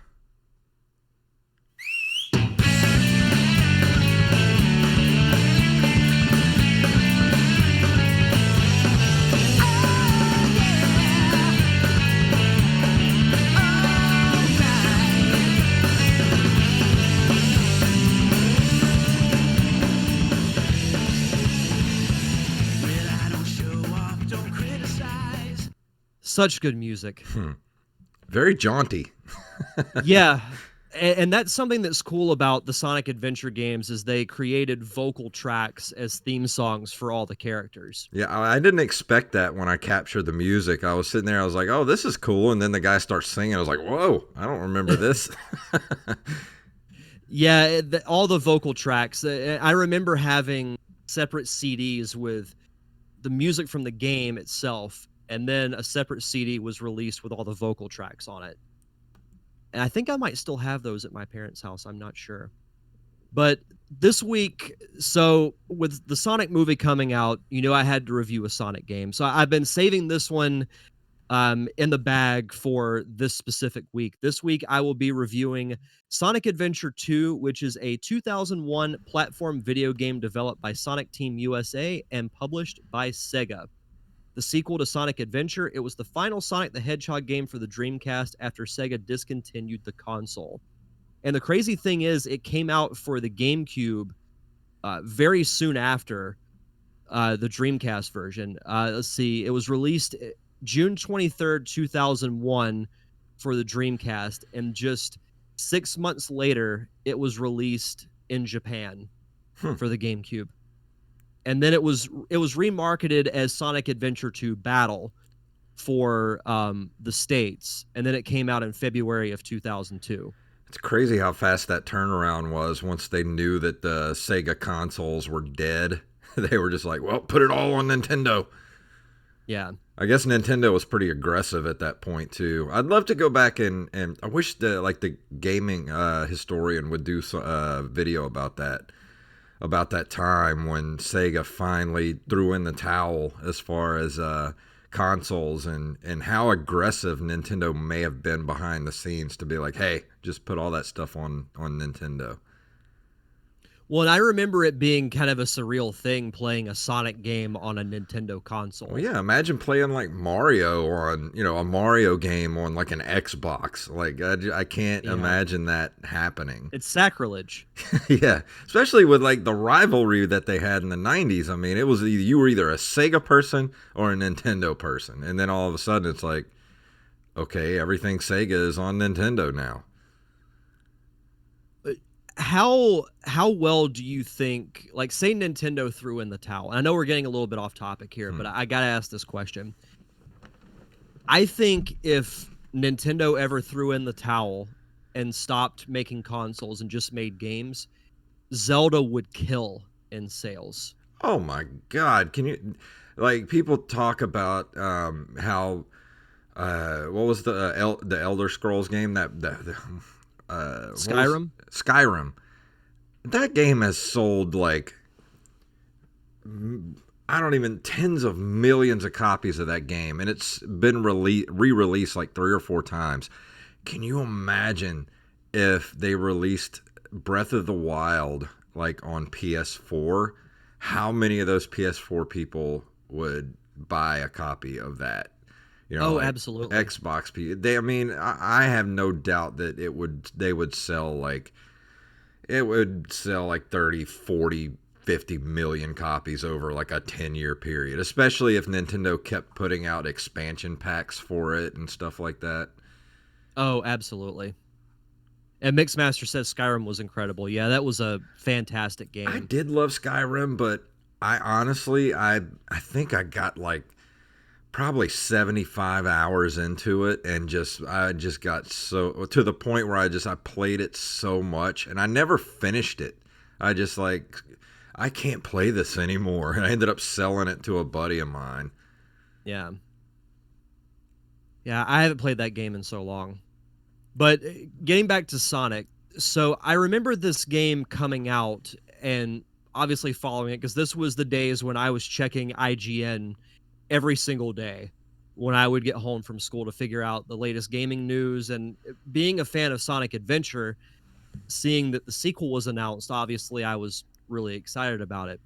Such good music. Very jaunty. Yeah. And that's something that's cool about the Sonic Adventure games is they created vocal tracks as theme songs for all the characters. Yeah, I didn't expect that when I captured the music. I was sitting there, I was like, oh, this is cool. And then the guy starts singing. I was like, whoa, I don't remember this. Yeah, all the vocal tracks. I remember having separate CDs with the music from the game itself, and then a separate CD was released with all the vocal tracks on it. And I think I might still have those at my parents' house. I'm not sure. But this week, so with the Sonic movie coming out, I had to review a Sonic game. So I've been saving this one in the bag for this specific week. This week, I will be reviewing Sonic Adventure 2, which is a 2001 platform video game developed by Sonic Team USA and published by Sega. The sequel to Sonic Adventure, it was the final Sonic the Hedgehog game for the Dreamcast after Sega discontinued the console. And the crazy thing is, it came out for the GameCube very soon after the Dreamcast version. Let's see, it was released June 23rd, 2001 for the Dreamcast, and just 6 months later, it was released in Japan for the GameCube. And then it was remarketed as Sonic Adventure 2 Battle for the States, and then it came out in February of 2002. It's crazy how fast that turnaround was once they knew that the Sega consoles were dead. They were just like, well, put it all on Nintendo. Yeah. I guess Nintendo was pretty aggressive at that point too. I'd love to go back and I wish the gaming historian would do a video about that time when Sega finally threw in the towel as far as consoles and how aggressive Nintendo may have been behind the scenes to be like, hey, just put all that stuff on Nintendo. Well, and I remember it being kind of a surreal thing playing a Sonic game on a Nintendo console. Well, yeah, imagine playing like Mario on, a Mario game on like an Xbox. Like, I can't imagine that happening. It's sacrilege. Yeah, especially with like the rivalry that they had in the 90s. I mean, it was you were either a Sega person or a Nintendo person. And then all of a sudden it's like, okay, everything Sega is on Nintendo now. How well do you think, like, say Nintendo threw in the towel? I know we're getting a little bit off topic here, but I gotta ask this question. I think if Nintendo ever threw in the towel and stopped making consoles and just made games, Zelda would kill in sales. Oh my God! Can you, like, people talk about how what was the Elder Scrolls game Skyrim? Skyrim. That game has sold like, tens of millions of copies of that game, and it's been re-released like 3 or 4 times. Can you imagine if they released Breath of the Wild like on PS4, how many of those PS4 people would buy a copy of that? You know, Oh, like absolutely. Xbox people. They, I mean, I have no doubt that they would sell like, it would sell like 30, 40, 50 million copies over like a 10-year period, especially if Nintendo kept putting out expansion packs for it and stuff like that. Oh, absolutely. And Mixmaster says Skyrim was incredible. Yeah, that was a fantastic I game. did love Skyrim, but I honestly, I think I got like probably 75 hours into it, and just I just got so to the point where I played it so much and I never finished it. I just like, I can't play this anymore, and I ended up selling it to a buddy of mine. Yeah. Yeah, I haven't played that game in so long. But getting back to Sonic, so I remember this game coming out and obviously following it because this was the days when I was checking IGN every single day when I would get home from school to figure out the latest gaming news. And being a fan of Sonic Adventure, seeing that the sequel was announced, obviously I was really excited about it.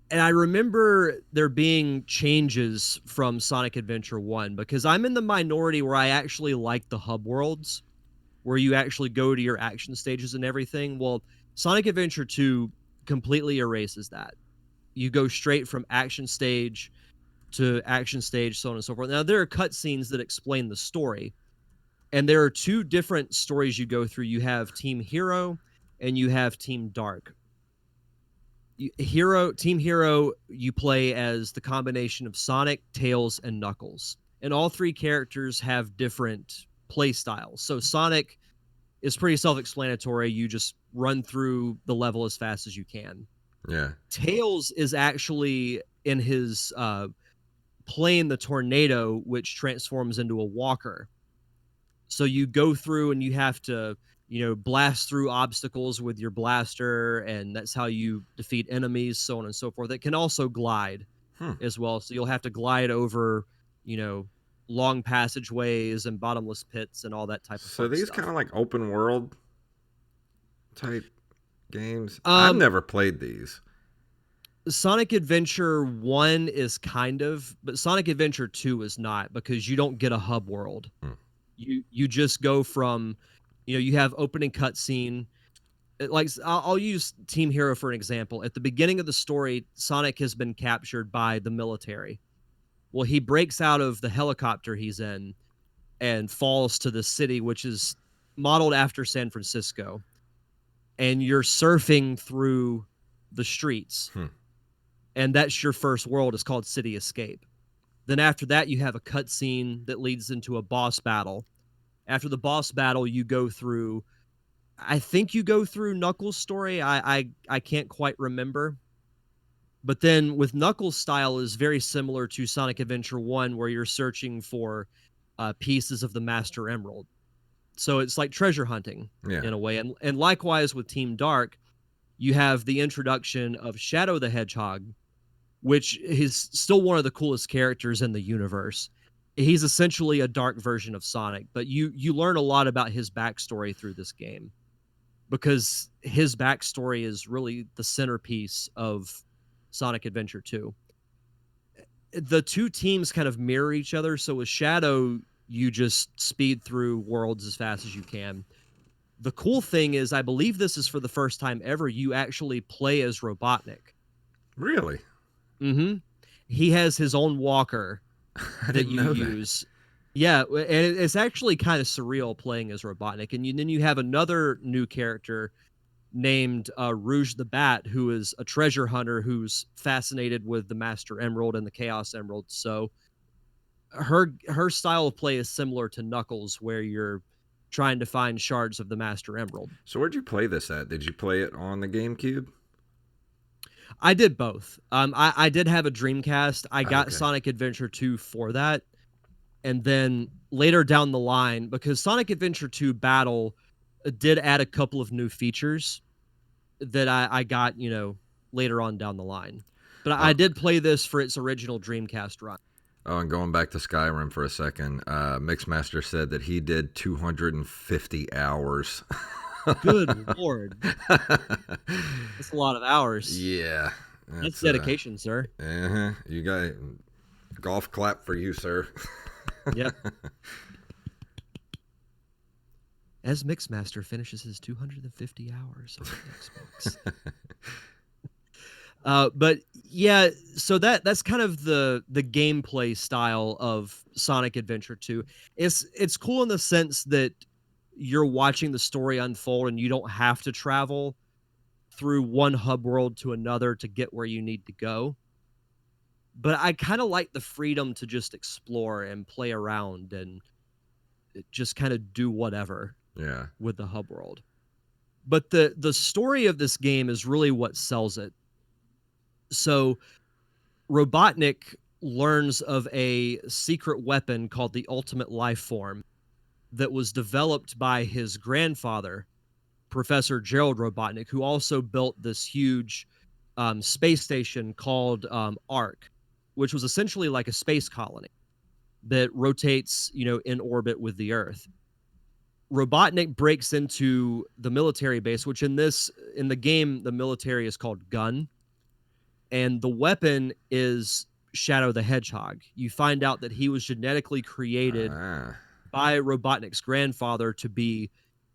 And I remember there being changes from Sonic Adventure 1 because I'm in the minority where I actually like the hub worlds where you actually go to your action stages and everything. Well, Sonic Adventure 2 completely erases that. You go straight from action stage, so on and so forth. Now, there are cutscenes that explain the story, and there are two different stories you go through. You have Team Hero and you have Team Dark. Team Hero, you play as the combination of Sonic, Tails, and Knuckles. And all three characters have different play styles. So Sonic is pretty self-explanatory. You just run through the level as fast as you can. Yeah. Tails is actually in his playing the tornado, which transforms into a walker. So you go through and you have to, blast through obstacles with your blaster, and that's how you defeat enemies, so on and so forth. It can also glide Hmm. as well. So you'll have to glide over, you know, long passageways and bottomless pits and all that type of So fun these kind stuff. of like open world type games. I've Um, never played these. Sonic Adventure 1 is kind of, but Sonic Adventure 2 is not because you don't get a hub world. Hmm. You just go from, you have opening cutscene. Like I'll use Team Hero for an example. At the beginning of the story, Sonic has been captured by the military. Well, he breaks out of the helicopter he's in and falls to the city, which is modeled after San Francisco. And you're surfing through the streets, Hmm. and that's your first world. It's called City Escape. Then after that, you have a cutscene that leads into a boss battle. After the boss battle, you go through. I think you go through Knuckles' story. I can't quite remember. But then with Knuckles' style is very similar to Sonic Adventure 1, where you're searching for pieces of the Master Emerald. So it's like treasure hunting Yeah. in a way. And likewise with Team Dark, you have the introduction of Shadow the Hedgehog, which is still one of the coolest characters in the universe. He's essentially a dark version of Sonic, but you learn a lot about his backstory through this game because his backstory is really the centerpiece of Sonic Adventure 2. The two teams kind of mirror each other, so with Shadow, you just speed through worlds as fast as you can. The cool thing is, I believe this is for the first time ever, you actually play as Robotnik. Really? Mm-hmm. He has his own walker I that didn't you know that. use. Yeah, and it's actually kind of surreal playing as Robotnik. And then you have another new character named Rouge the Bat, who is a treasure hunter who's fascinated with the Master Emerald and the Chaos Emerald. So her style of play is similar to Knuckles, where you're trying to find shards of the Master Emerald. So where'd you play this at? Did you play it on the GameCube? I did both. I did have a Dreamcast. I got Okay. Sonic Adventure 2 for that. And then later down the line, because Sonic Adventure 2 Battle did add a couple of new features that I got, later on down the line. But I Oh, did play this for its original Dreamcast run. oh, and going back to Skyrim for a second, Mixmaster said that he did 250 hours. Good lord. That's a lot of hours. Yeah, That's that's dedication, sir. you got golf clap for you, sir. Yep. As Mixmaster finishes his 250 hours on the Xbox. But yeah, so that's kind of the gameplay style of Sonic Adventure 2. It's cool in the sense that you're watching the story unfold and you don't have to travel through one hub world to another to get where you need to go. But I kind of like the freedom to just explore and play around and just kind of do whatever Yeah. with the hub world. But the story of this game is really what sells it. So Robotnik learns of a secret weapon called the Ultimate Life Form that was developed by his grandfather, Professor Gerald Robotnik, who also built this huge space station called Ark, which was essentially like a space colony that rotates, in orbit with the Earth. Robotnik breaks into the military base, which in the game the military is called Gun, and the weapon is Shadow the Hedgehog. You find out that he was genetically created Ah. by Robotnik's grandfather to be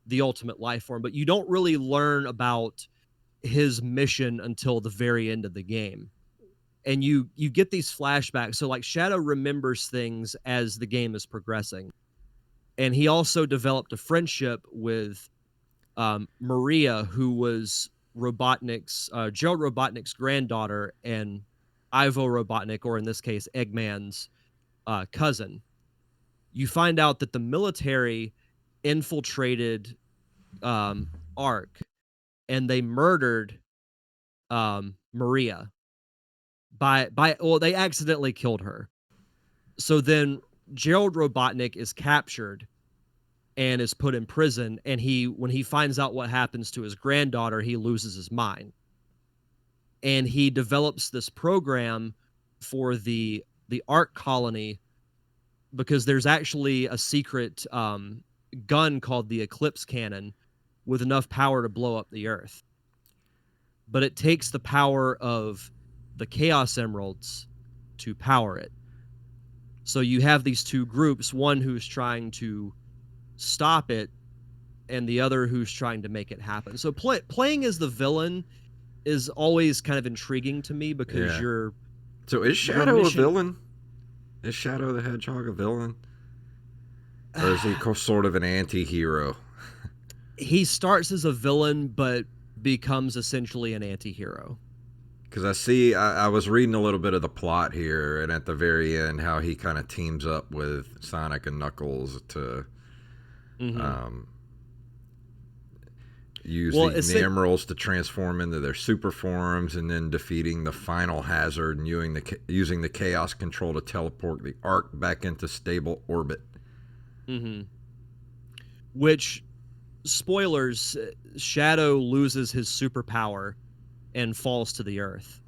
the ultimate life form, but you don't really learn about his mission until the very end of the game. And you get these flashbacks. So like Shadow remembers things as the game is progressing. And he also developed a friendship with Maria, who was Gerald Robotnik's granddaughter and Ivo Robotnik, or in this case, Eggman's cousin. You find out that the military infiltrated Ark and they murdered Maria they accidentally killed her. So then Gerald Robotnik is captured and is put in prison, and when he finds out what happens to his granddaughter, he loses his mind. And he develops this program for the Ark colony because there's actually a secret gun called the Eclipse Cannon with enough power to blow up the Earth. But it takes the power of the Chaos Emeralds to power it. So you have these two groups, one who's trying to stop it and the other who's trying to make it happen. So playing as the villain is always kind of intriguing to me because Yeah. your So is your Shadow a mission villain? Is Shadow the Hedgehog a villain? Or is he sort of an anti hero? he starts as a villain but becomes essentially an anti-hero. Because I was reading a little bit of the plot here, and at the very end, how he kind of teams up with Sonic and Knuckles to Mm-hmm. um, use Well, the emeralds to transform into their super forms, and then defeating the final hazard and using the chaos control to teleport the Ark back into stable orbit. mm-hmm. Which spoilers, Shadow loses his superpower and falls to the earth.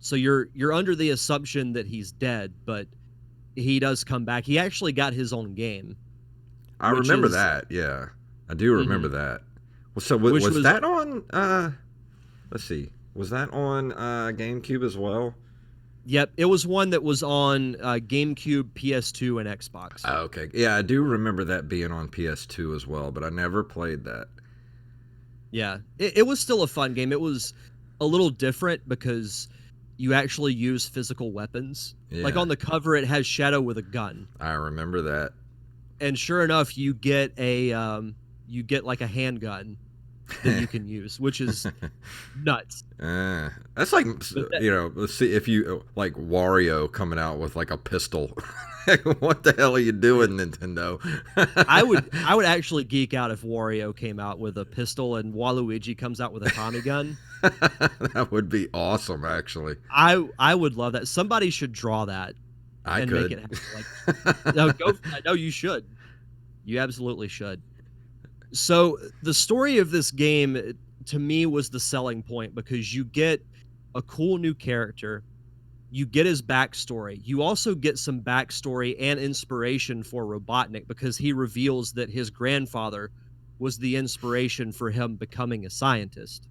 So you're under the assumption that he's dead, but he does come back. He actually got his own game, I which remember is that. Yeah, I do remember mhm, that. Well, so which was was that on? Let's see. Was that on GameCube as well? yep, it was one that was on GameCube, PS2, and Xbox. Oh, okay. Yeah, I do remember that being on PS2 as well, but I never played that. Yeah, it was still a fun game. It was a little different because you actually use physical weapons. Like Yeah, on the cover, it has Shadow with a gun, I remember that. and sure enough, you get like a handgun that you can use, which is nuts. That's like, But let's see if you like Wario coming out with like a pistol. What the hell are you doing, Nintendo? I would actually geek out if Wario came out with a pistol and Waluigi comes out with a Tommy gun. That would be awesome, actually. I would love that. Somebody should draw that I and make could. it happen. Like, no, go. No, you should. You absolutely should. So the story of this game to me was the selling point because you get a cool new character, you get his backstory. You also get some backstory and inspiration for Robotnik because he reveals that his grandfather was the inspiration for him becoming a scientist.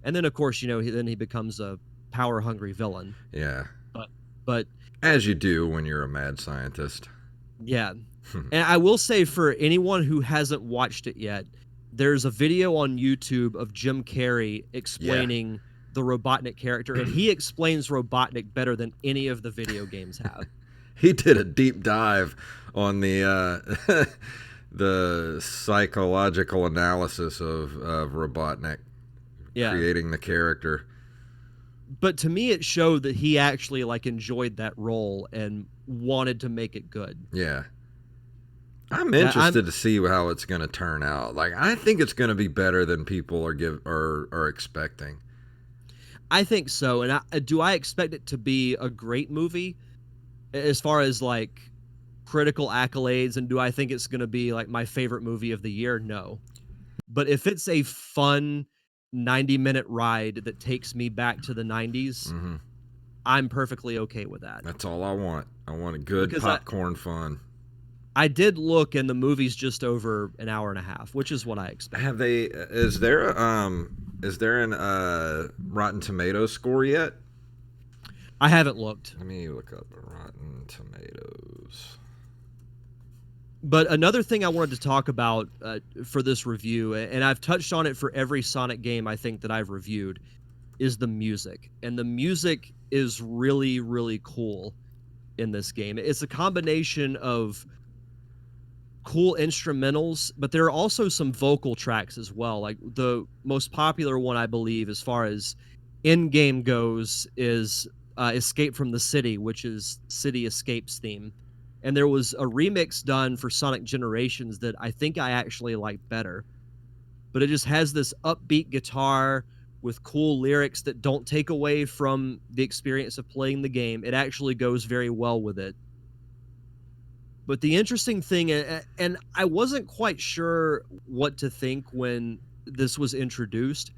And then, of course, then he becomes a power-hungry villain. Yeah. But, but As you do when you're a mad scientist. yeah. And I will say, for anyone who hasn't watched it yet, there's a video on YouTube of Jim Carrey explaining the Robotnik character, and he explains Robotnik better than any of the video games have. He did a deep dive on the the psychological analysis of Robotnik, creating the character. But to me, it showed that he actually enjoyed that role and wanted to make it good. Yeah. I'm interested to see how it's going to turn out. I think it's going to be better than people are expecting. I think so. And do I expect it to be a great movie as far as critical accolades? And do I think it's going to be my favorite movie of the year? No. But if it's a fun 90-minute ride that takes me back to the 90s, I'm perfectly okay with that. That's all I want. I want a good popcorn fun. I did look, and the movie's just over an hour and a half, which is what I expect. Is there an Rotten Tomatoes score yet? I haven't looked. Let me look up Rotten Tomatoes. But another thing I wanted to talk about for this review, and I've touched on it for every Sonic game I think that I've reviewed, is the music. And the music is really, really cool in this game. It's a combination of cool instrumentals, but there are also some vocal tracks as well. The most popular one, I believe, as far as in-game goes, is Escape from the City, which is City Escape's theme. And there was a remix done for Sonic Generations that I think I actually like better. But it just has this upbeat guitar with cool lyrics that don't take away from the experience of playing the game. It actually goes very well with it. But the interesting thing, and I wasn't quite sure what to think when this was introduced,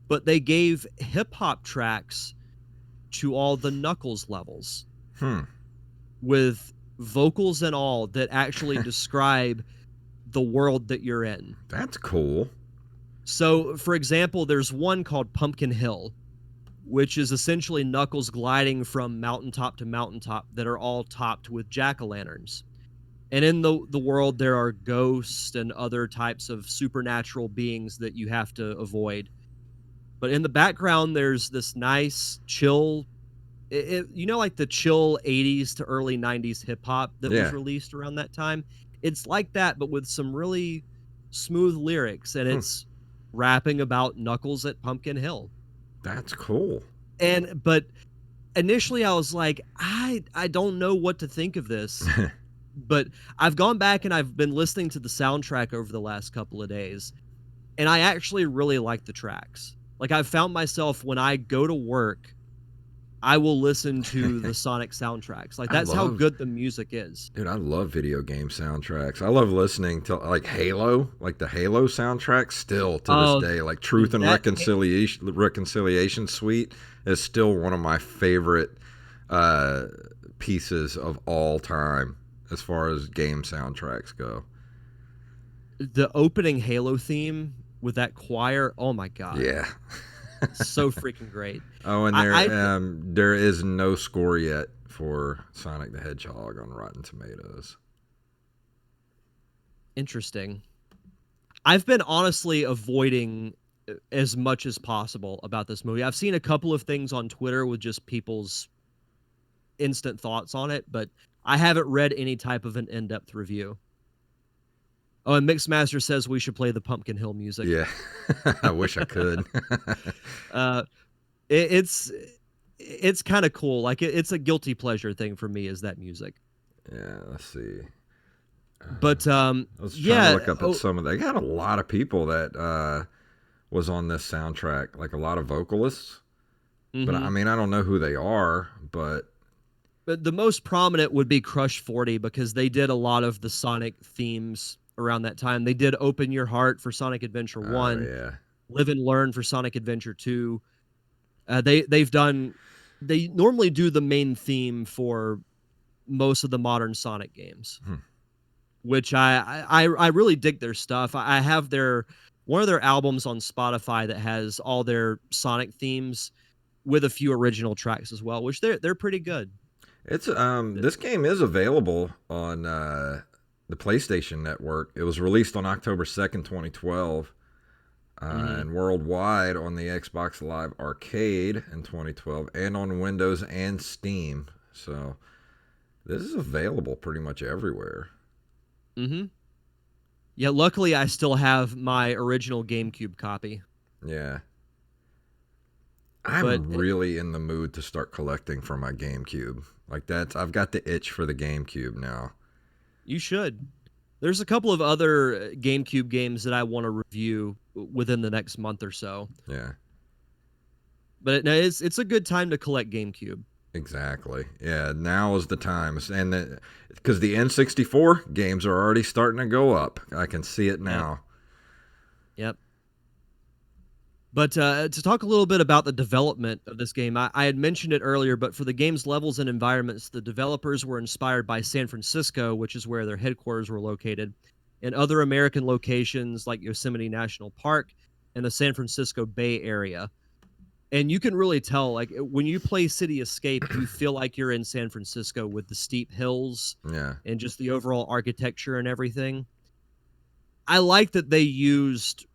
but they gave hip-hop tracks to all the Knuckles levels. With vocals and all that actually describe the world that you're in. That's cool. So, for example, there's one called Pumpkin Hill, which is essentially Knuckles gliding from mountaintop to mountaintop that are all topped with jack-o'-lanterns. And in the world, there are ghosts and other types of supernatural beings that you have to avoid. But in the background, there's this nice, chill, the chill 80s to early 90s hip-hop that was released around that time. It's like that, but with some really smooth lyrics, and it's rapping about Knuckles at Pumpkin Hill. That's cool. But initially I was like, I don't know what to think of this. But I've gone back and I've been listening to the soundtrack over the last couple of days, and I actually really like the tracks. I've found myself, when I go to work, I will listen to the Sonic soundtracks. That's how good the music is. Dude, I love video game soundtracks. I love listening to Halo, the Halo soundtrack still to this day. Truth and Reconciliation Suite is still one of my favorite pieces of all time as far as game soundtracks go. The opening Halo theme with that choir, oh my god. Yeah. So freaking great. Oh, and there is no score yet for Sonic the Hedgehog on Rotten Tomatoes. Interesting. I've been honestly avoiding as much as possible about this movie. I've seen a couple of things on Twitter with just people's instant thoughts on it, but I haven't read any type of an in-depth review. Oh, and Mixmaster says we should play the Pumpkin Hill music. Yeah, I wish I could. It's kind of cool. It's a guilty pleasure thing for me, is that music. Yeah, let's see. But I was trying to look up at some of that. They got a lot of people that was on this soundtrack, a lot of vocalists. But I mean, I don't know who they are, but the most prominent would be Crush 40, because they did a lot of the Sonic themes around that time. They did Open Your Heart for Sonic Adventure 1, Live and Learn for Sonic Adventure 2. They normally do the main theme for most of the modern Sonic games. which I really dig their stuff. I have their one of their albums on Spotify that has all their Sonic themes with a few original tracks as well, which they're pretty good. It's this game is available on the PlayStation Network. It was released on October 2nd, 2012, Mm-hmm. and worldwide on the Xbox Live Arcade in 2012, and on Windows and Steam. So this is available pretty much everywhere. Mm-hmm. Yeah, luckily I still have my original GameCube copy, Yeah. but I'm really in the mood to start collecting for my GameCube. Like that's I've got the itch for the GameCube now. you should. There's a couple of other GameCube games that I want to review within the next month or so. Yeah. But it's a good time to collect GameCube. Exactly. Yeah, now is the time. And because the N64 games are already starting to go up. I can see it Yep. now. Yep. But to talk a little bit about the development of this game, I had mentioned it earlier, but for the game's levels and environments, the developers were inspired by San Francisco, which is where their headquarters were located, and other American locations like Yosemite National Park and the San Francisco Bay Area. And you can really tell, like when you play City Escape, you feel like you're in San Francisco with the steep hills Yeah. and just the overall architecture and everything. I like that they used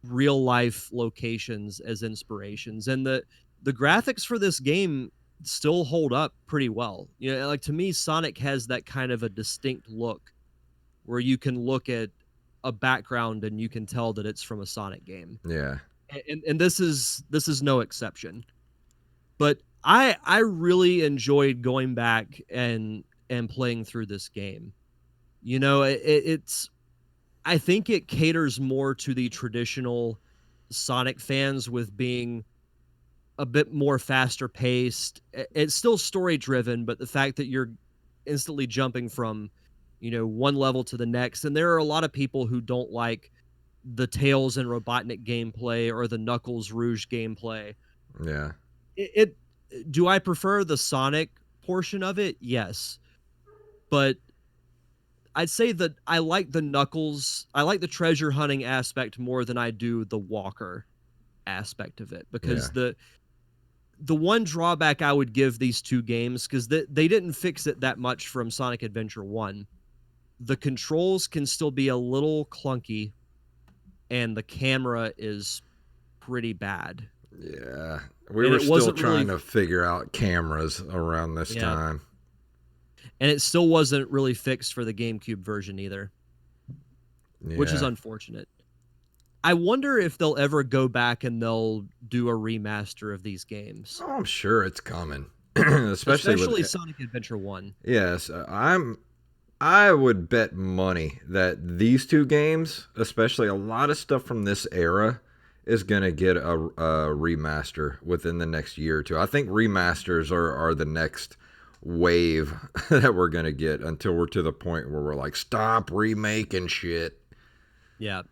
real life locations as inspirations, and the graphics for this game still hold up pretty well. You know, like to me Sonic has that kind of a distinct look where you can look at a background and you can tell that it's from a Sonic game. Yeah. And this is no exception. But I really enjoyed going back and playing through this game. You know, it's I think it caters more to the traditional Sonic fans with being a bit more faster paced. It's still story driven, but the fact that you're instantly jumping from, one level to the next, and there are a lot of people who don't like the Tails and Robotnik gameplay or the Knuckles Rouge gameplay. Yeah. Do I prefer the Sonic portion of it? Yes, but I'd say that I like the Knuckles. I like the treasure hunting aspect more than I do the Walker aspect of it, Yeah. because the one drawback I would give these two games, because they didn't fix it that much from Sonic Adventure 1, the controls can still be a little clunky and the camera is pretty bad. Yeah. We And were it still wasn't trying really to figure out cameras around this yeah, time. and it still wasn't really fixed for the GameCube version either, which is Yeah. unfortunate. I wonder if they'll ever go back and they'll do a remaster of these games, Oh, I'm sure it's coming. Especially with especially Sonic Adventure 1. yes, I would bet money that these two games, especially a lot of stuff from this era, is going to get a remaster within the next year or two. I think remasters are the next wave that we're going to get until we're to the point where we're like, stop remaking shit. Yeah.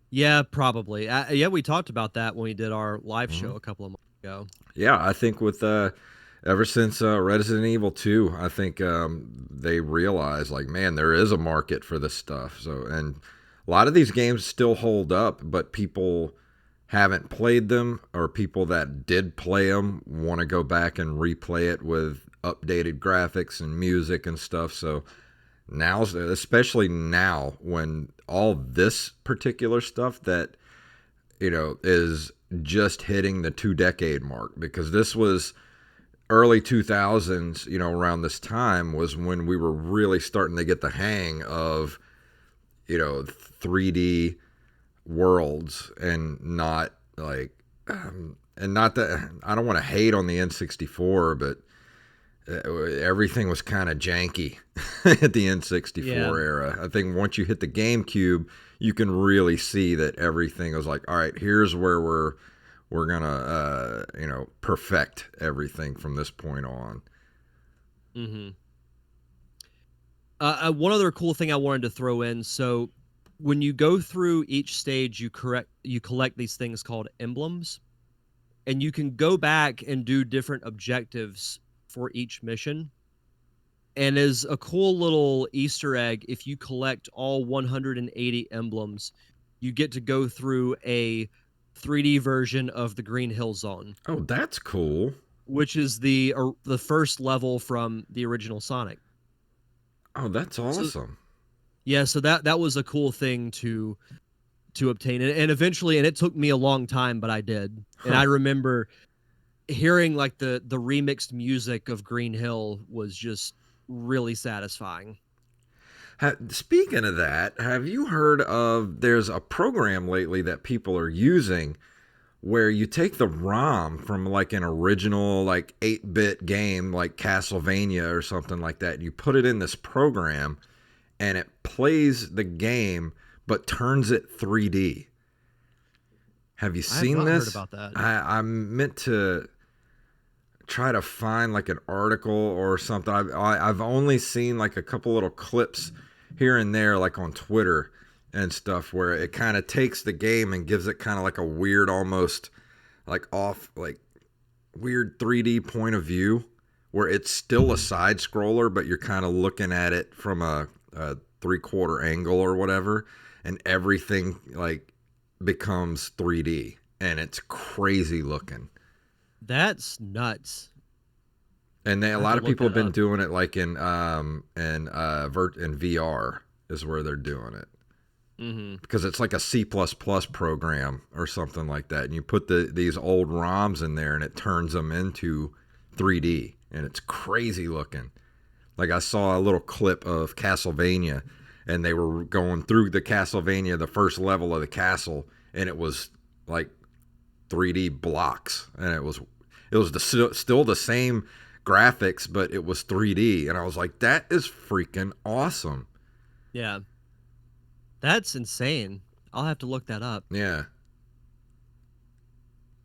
Yeah, probably. Yeah, we talked about that when we did our live Mhm. show a couple of months ago. Yeah, I think with ever since Resident Evil 2, I think they realized like, man, there is a market for this stuff. So, and a lot of these games still hold up, but people haven't played them, or people that did play them want to go back and replay it with updated graphics and music and stuff. So now, especially now, when all this particular stuff that is just hitting the 2 decade mark, because this was early 2000s, around this time was when we were really starting to get the hang of 3D worlds, and not like and not that I don't want to hate on the N64, but everything was kind of janky at the Yeah. N64 era. I think once you hit the GameCube, you can really see that everything was like, all right, here's where we're gonna perfect everything from this point on. Mm-hmm. One other cool thing I wanted to throw in. So when you go through each stage, you collect these things called emblems, and you can go back and do different objectives for each mission. And as a cool little Easter egg, if you collect all 180 emblems, you get to go through a 3D version of the Green Hill Zone, Oh, that's cool. which is the first level from the original Sonic. Oh, that's So awesome. yeah, so that was a cool thing to obtain, and eventually, and it took me a long time, but I did. And Huh. I remember hearing like the remixed music of Green Hill was just really satisfying. Speaking of that, have you heard of there's a program lately that people are using where you take the ROM from like an original like 8-bit game like Castlevania or something like that and you put it in this program and it plays the game but turns it 3D. Have you I have seen not heard this? about that. I meant to try to find like an article or something. I've only seen like a couple little clips here and there, like on Twitter and stuff, where it kind of takes the game and gives it kind of like a weird, almost like off, like weird 3D point of view, where it's still a side scroller, but you're kind of looking at it from a 3/4 angle or whatever, and everything like becomes 3D, and it's crazy looking. That's nuts. And a I have lot to of look people have that been up. doing it like in VR is where they're doing it Mhm. because it's like a C++ program or something like that, and you put these old ROMs in there and it turns them into 3D, and it's crazy looking. Like I saw a little clip of Castlevania, and they were going through the Castlevania, the first level of the castle, and it was like 3D blocks, and it was still the same graphics, but it was 3D, and I was like, that is freaking awesome. Yeah. That's insane. I'll have to look that up. Yeah,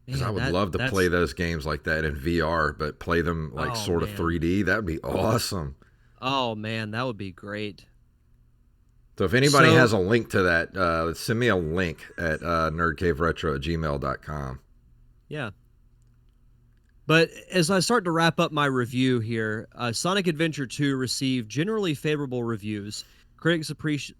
because I Man, would love to play that's those games like that in VR, but play them like oh sort of man. 3D. That'd be awesome. Oh man, that would be great. So if anybody So has a link to that, send me a link at nerdcaveretro@gmail.com. yeah. But as I start to wrap up my review here, Sonic Adventure 2 received generally favorable reviews. Critics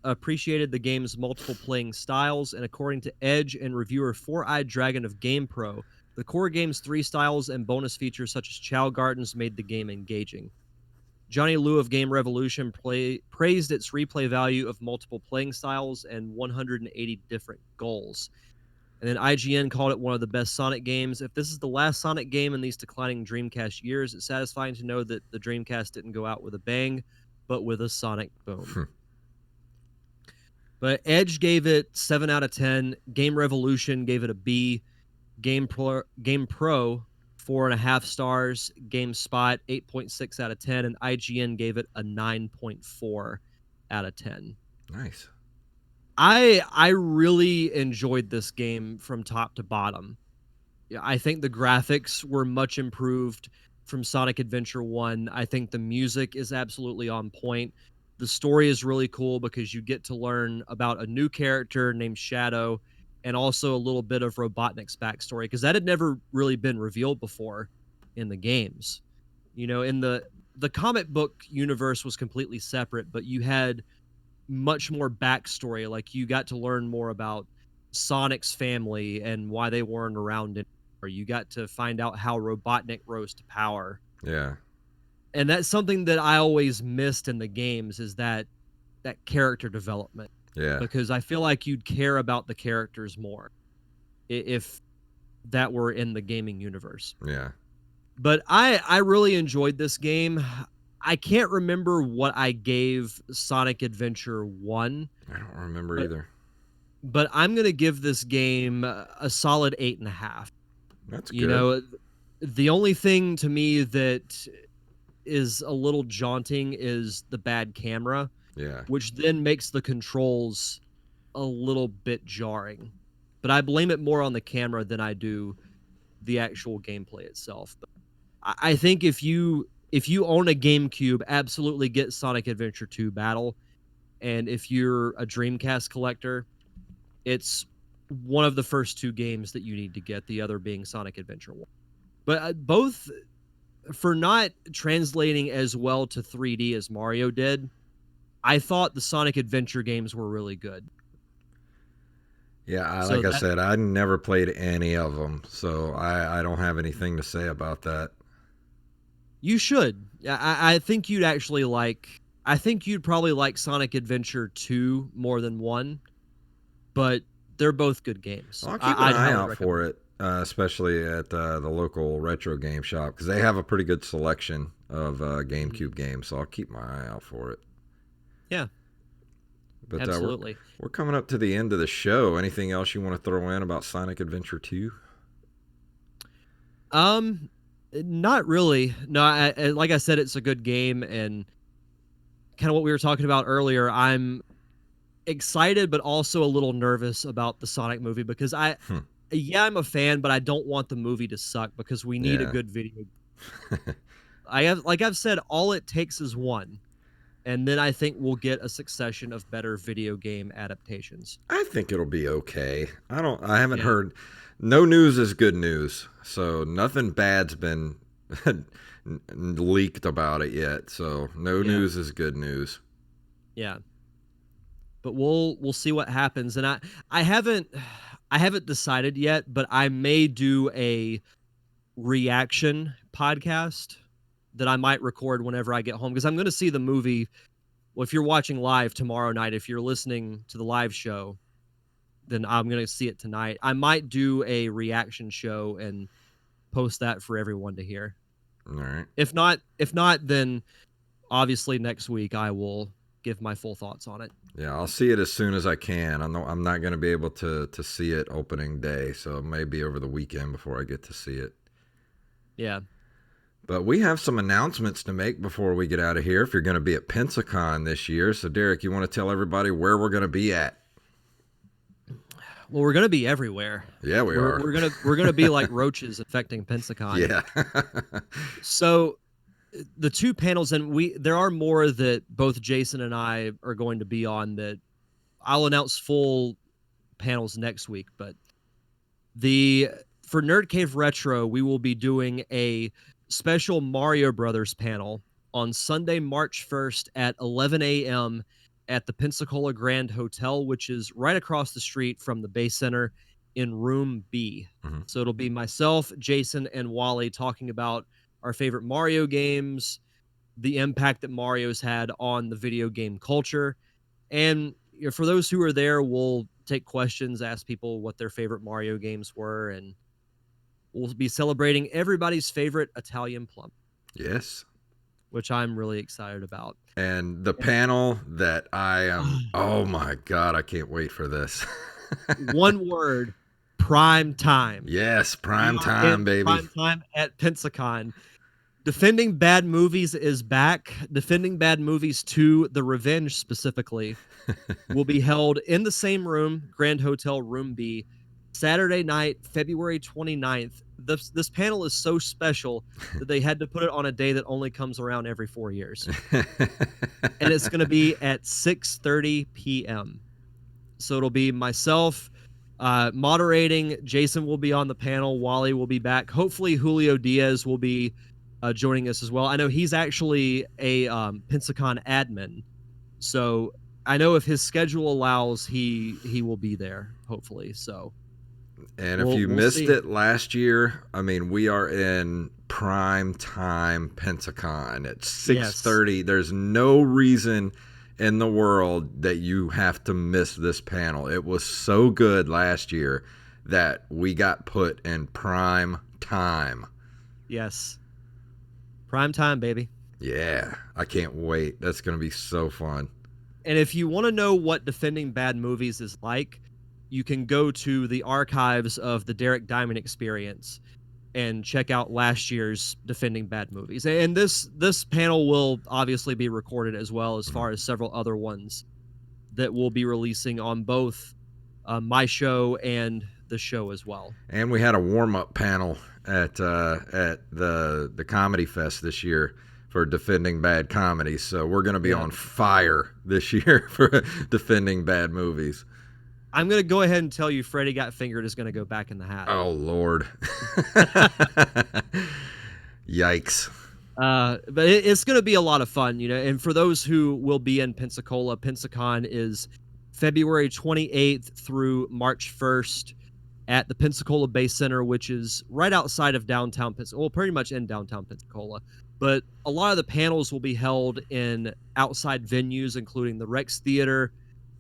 appreciated the game's multiple playing styles, and according to Edge and reviewer Four Eyed Dragon of GamePro, the core game's three styles and bonus features such as Chow Gardens made the game engaging. Johnny Liu of Game Revolution praised its replay value of multiple playing styles and 180 different goals. And then IGN called it one of the best Sonic games. If this is the last Sonic game in these declining Dreamcast years, it's satisfying to know that the Dreamcast didn't go out with a bang, but with a Sonic boom. But Edge gave it 7 out of 10. Game Revolution gave it a B. Game Pro 4.5 stars. GameSpot 8.6 out of 10. And IGN gave it a 9.4 out of 10. Nice. I really enjoyed this game from top to bottom. Yeah, I think the graphics were much improved from Sonic Adventure 1. I think the music is absolutely on point. The story is really cool because you get to learn about a new character named Shadow and also a little bit of Robotnik's backstory because that had never really been revealed before in the games. You know, in the comic book universe was completely separate, but you had much more backstory. Like you got to learn more about Sonic's family and why they weren't around anymore. You got to find out how Robotnik rose to power. Yeah. And that's something that I always missed in the games is that character development Yeah. because I feel like you'd care about the characters more if that were in the gaming universe. Yeah. But I really enjoyed this game. I can't remember what I gave Sonic Adventure 1, I don't remember but either. I'm gonna give this game a solid 8.5. That's You good. know, the only thing to me that is a little jaunting is the bad camera, Yeah. which then makes the controls a little bit jarring. But I blame it more on the camera than I do the actual gameplay itself. But I think if you own a GameCube, absolutely get Sonic Adventure 2 Battle. And if you're a Dreamcast collector, it's one of the first two games that you need to get, the other being Sonic Adventure 1. But both for not translating as well to 3D as Mario did, I thought the Sonic Adventure games were really good. Yeah, So like I that said, I never played any of them, so I don't have anything to say about that. you should. I think you'd actually like. I think you'd probably like Sonic Adventure 2 more than 1, but they're both good games. Well, I'll keep an I'd eye highly out for recommend them. it, especially at the local retro game shop because they have a pretty good selection of Mhm. GameCube games. So I'll keep my eye out for it. Yeah, But absolutely. we're coming up to the end of the show. Anything else you want to throw in about Sonic Adventure 2? Um, not really. No, like I said, it's a good game, and kind of what we were talking about earlier. I'm excited, but also a little nervous about the Sonic movie because Hmm. yeah, I'm a fan, but I don't want the movie to suck because we need a Yeah. good video. Like I've said, all it takes is one, and then I think we'll get a succession of better video game adaptations. I think it'll be okay. I haven't Yeah, heard. No news is good news. So nothing bad's been leaked about it yet. So no yeah, news is good news. yeah. But we'll see what happens, and I haven't I haven't decided yet, but I may do a reaction podcast that I might record whenever I get home because I'm going to see the movie. Well, if you're watching live tomorrow night, if you're listening to the live show, then I'm going to see it tonight. I might do a reaction show and post that for everyone to hear. All right. If not, then obviously next week I will give my full thoughts on it. Yeah, I'll see it as soon as I can. I'm not going to be able to see it opening day, so it may be over the weekend before I get to see it. Yeah. But we have some announcements to make before we get out of here if you're going to be at Pensacon this year. So, Derek, you want to tell everybody where we're going to be at? Well, we're going to be everywhere. Yeah, we We're are. we're going to be like roaches infecting Pensacon. Yeah. So the two panels, and there are more that both Jason and I are going to be on that I'll announce full panels next week, but the for Nerd Cave Retro, we will be doing a special Mario Brothers panel on Sunday, March 1st at 11 a.m. at the Pensacola Grand Hotel, which is right across the street from the Bay Center in room B. Mhm. So it'll be myself, Jason, and Wally talking about our favorite Mario games, the impact that Mario's had on the video game culture, and for those who are there, we'll take questions, ask people what their favorite Mario games were, and we'll be celebrating everybody's favorite Italian plum, Yes. which I'm really excited about. And the panel that I am, oh my God, I can't wait for this. One word, prime time. Yes, We prime are time, in baby. prime time at Pensacon. Defending Bad Movies is back. Defending Bad Movies 2, The Revenge specifically, will be held in the same room, Grand Hotel Room B, Saturday night, February 29th. This panel is so special that they had to put it on a day that only comes around every 4 years. And it's going to be at 6:30 p.m. So it'll be myself moderating. Jason will be on the panel. Wally will be back. Hopefully Julio Diaz will be joining us as well. I know he's actually a Pensacon admin, so I know if his schedule allows, he will be there. Hopefully, so And if you we'll missed see. it last year, I mean, we are in prime time Pensacon at Yes, 6:30. There's no reason in the world that you have to miss this panel. It was so good last year that we got put in prime time. yes, prime time, baby. Yeah, I can't wait. That's going to be so fun. And if you want to know what defending bad movies is like, you can go to the archives of the Derek Diamond Experience and check out last year's defending bad movies. And this panel will obviously be recorded as well as Mhm. far as several other ones that we'll be releasing on both my show and the show as well. And we had a warm up panel at the comedy fest this year for defending bad comedies. So we're going to be Yeah. on fire this year for defending bad movies. I'm going to go ahead and tell you Freddy Got Fingered is going to go back in the hat. Oh Lord. Yikes. But it's going to be a lot of fun, And for those who will be in Pensacola, Pensacon is February 28th through March 1st at the Pensacola Bay Center, which is right outside of downtown Pensacola, well, pretty much in downtown Pensacola. But a lot of the panels will be held in outside venues, including the Rex Theater,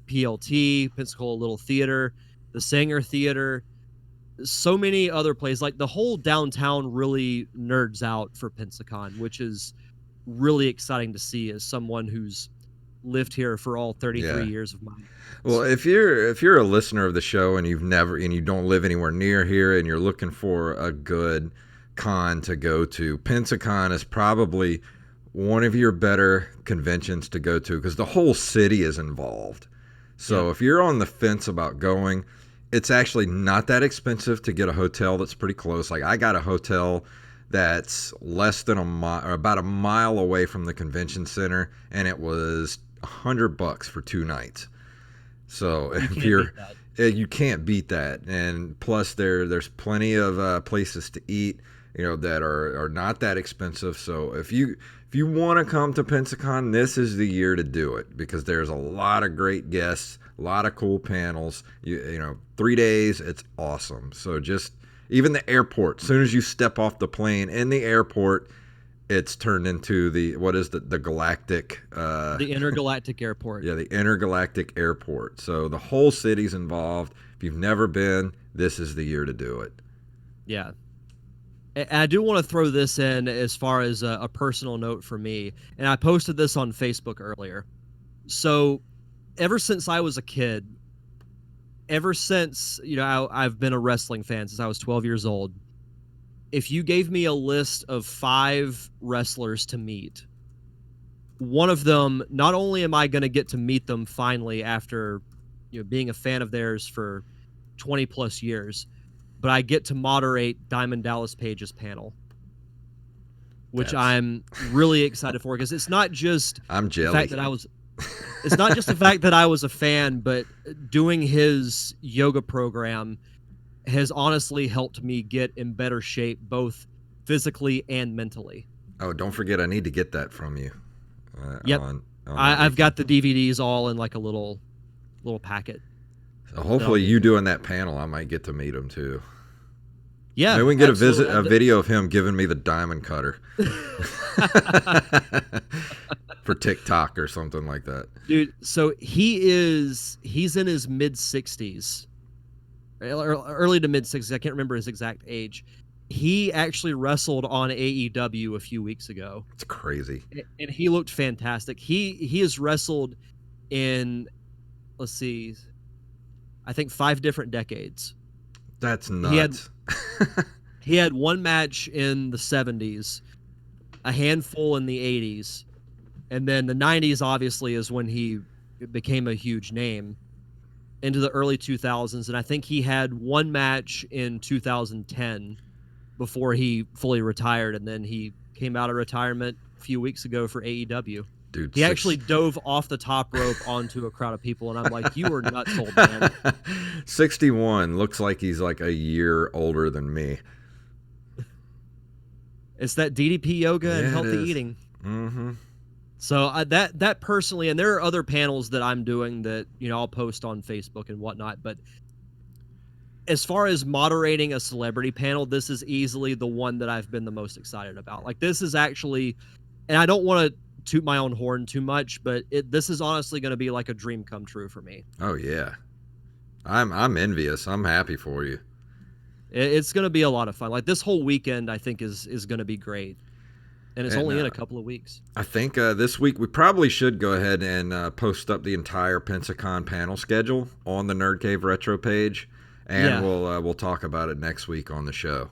PLT, Pensacola Little Theater, the Sanger Theater, so many other places. Like the whole downtown really nerds out for Pensacon, which is really exciting to see as someone who's lived here for all 33 Yeah. years of my life. Well, if you're a listener of the show and you don't live anywhere near here and you're looking for a good con to go to, Pensacon is probably one of your better conventions to go to because the whole city is involved. So Yeah. if you're on the fence about going, it's actually not that expensive to get a hotel that's pretty close. Like I got a hotel that's less than a mile, or about a mile away from the convention center, and it was $100 for 2 nights. So You if can't you're, beat that. you can't beat that, and plus there's plenty of places to eat, that are not that expensive. So if you want to come to Pensacon, this is the year to do it because there's a lot of great guests, a lot of cool panels. 3 days, it's awesome. So just even the airport, as soon as you step off the plane in the airport, it's turned into the galactic The intergalactic airport. yeah, the intergalactic airport. So the whole city's involved. If you've never been, this is the year to do it. Yeah. And I do want to throw this in as far as a personal note for me. And I posted this on Facebook earlier. So ever since I was a kid, ever since, I've been a wrestling fan since I was 12 years old. If you gave me a list of 5 wrestlers to meet, one of them, not only am I going to get to meet them finally after, being a fan of theirs for 20 plus years, but I get to moderate Diamond Dallas Page's panel, which That's I'm really excited for because it's not just I'm the fact jelly. that it's not just the fact that I was a fan, but doing his yoga program has honestly helped me get in better shape, both physically and mentally. Oh, don't forget, I need to get that from you. Yep. On that I've got weekend. the DVDs all in like a little packet So that I'll hopefully, get you you. doing that panel, I might get to meet him too. Yeah, Maybe we can get absolutely. a video of him giving me the diamond cutter for TikTok or something like that. Dude, so he's in his mid 60s, early to mid 60s. I can't remember his exact age. He actually wrestled on AEW a few weeks ago, It's crazy. and he looked fantastic. He has wrestled in, let's see, I think 5 different decades. That's He had nuts. he had one match in the 70s, a handful in the 80s, and then the 90s obviously is when he became a huge name, into the early 2000s, and I think he had one match in 2010 before he fully retired, and then he came out of retirement a few weeks ago for AEW. Dude, He actually dove off the top rope onto a crowd of people, and I'm like, you are nuts, old man. 61 looks like he's like a year older than me. It's that DDP yoga and Yeah, it healthy is. eating. Mm-hmm. So that personally, and there are other panels that I'm doing that I'll post on Facebook and whatnot. But as far as moderating a celebrity panel, this is easily the one that I've been the most excited about. Like this is actually, and I don't want to toot my own horn too much, but this is honestly going to be like a dream come true for me. Oh yeah, I'm envious. I'm happy for you. It's going to be a lot of fun. Like this whole weekend, I think is going to be great, and it's And only in a couple of weeks. I think this week we probably should go ahead and post up the entire Pensacon panel schedule on the Nerd Cave Retro page, and Yeah. we'll talk about it next week on the show.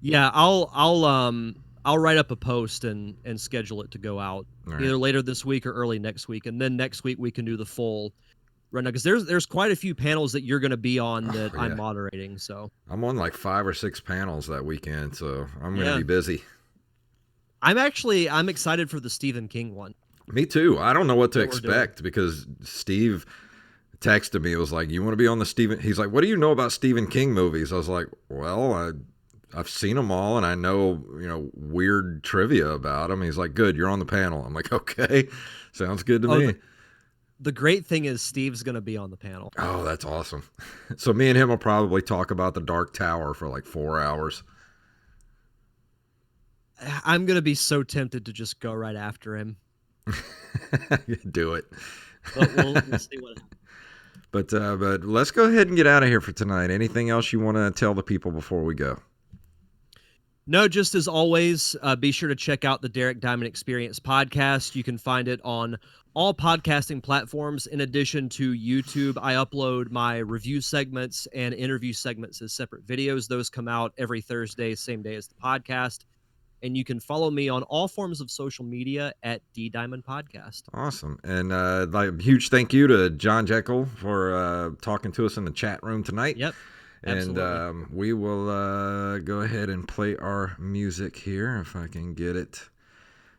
Yeah, I'll write up a post and schedule it to go out All right. either later this week or early next week, and then next week we can do the full rundown because there's quite a few panels that you're going to be on that yeah. I'm moderating. So I'm on like 5 or 6 panels that weekend, so I'm going to Yeah. be busy. I'm excited for the Stephen King one. Me too. I don't know what to That we're doing. expect because Steve texted me. It was like, "You want to be on the Stephen?" He's like, "What do you know about Stephen King movies?" I was like, "Well, I've seen them all, and I know weird trivia about them. He's like, "Good, you're on the panel." I'm like, "Okay, sounds good to Oh, me." the great thing is Steve's going to be on the panel. Oh, that's awesome. So me and him will probably talk about the Dark Tower for like 4 hours. I'm going to be so tempted to just go right after him. Do it. But we'll see what happens. But let's go ahead and get out of here for tonight. Anything else you want to tell the people before we go? No, just as always, be sure to check out the Derek Diamond Experience podcast. You can find it on all podcasting platforms. In addition to YouTube, I upload my review segments and interview segments as separate videos. Those come out every Thursday, same day as the podcast. And you can follow me on all forms of social media at D Diamond Podcast. Awesome. And like huge thank you to John Jekyll for talking to us in the chat room tonight. Yep. And we will go ahead and play our music here if I can get it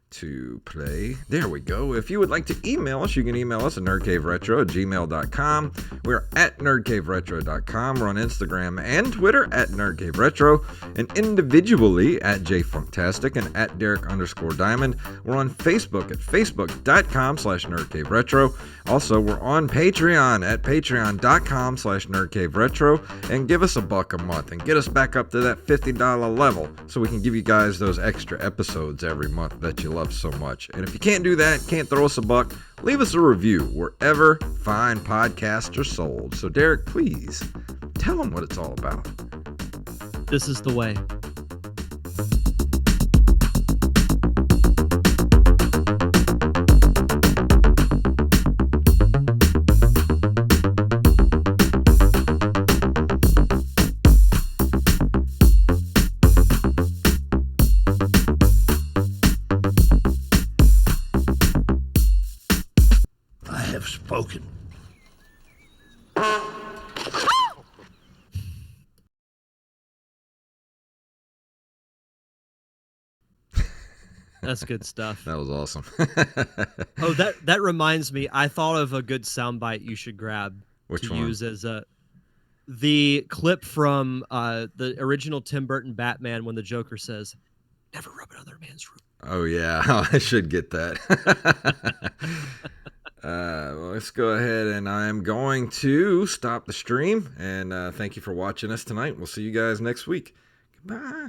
to play. There we go. If you would like to email us, you can email us at nerdcaveretro@gmail.com. We're at nerdcaveretro.com. We're on Instagram and Twitter at nerdcaveretro, and individually at jfunktastic and at Derek_Diamond. We're on Facebook at facebook.com/nerdcaveretro. Also, we're on Patreon at patreon.com/nerdcaveretro, and give us $1 a month and get us back up to that $50 level so we can give you guys those extra episodes every month that you love so much. And if you can't do that, can't throw us $1, leave us a review wherever fine podcasts are sold. So Derek, please tell them what it's all about. This is the way. Spoken. That's good stuff. That was awesome. Oh, that reminds me. I thought of a good soundbite you should grab Which to one? use as the clip from the original Tim Burton Batman when the Joker says, "Never rub another man's roof." Oh yeah, I should get that. Let's go ahead, and I'm going to stop the stream. And thank you for watching us tonight. We'll see you guys next week. Goodbye.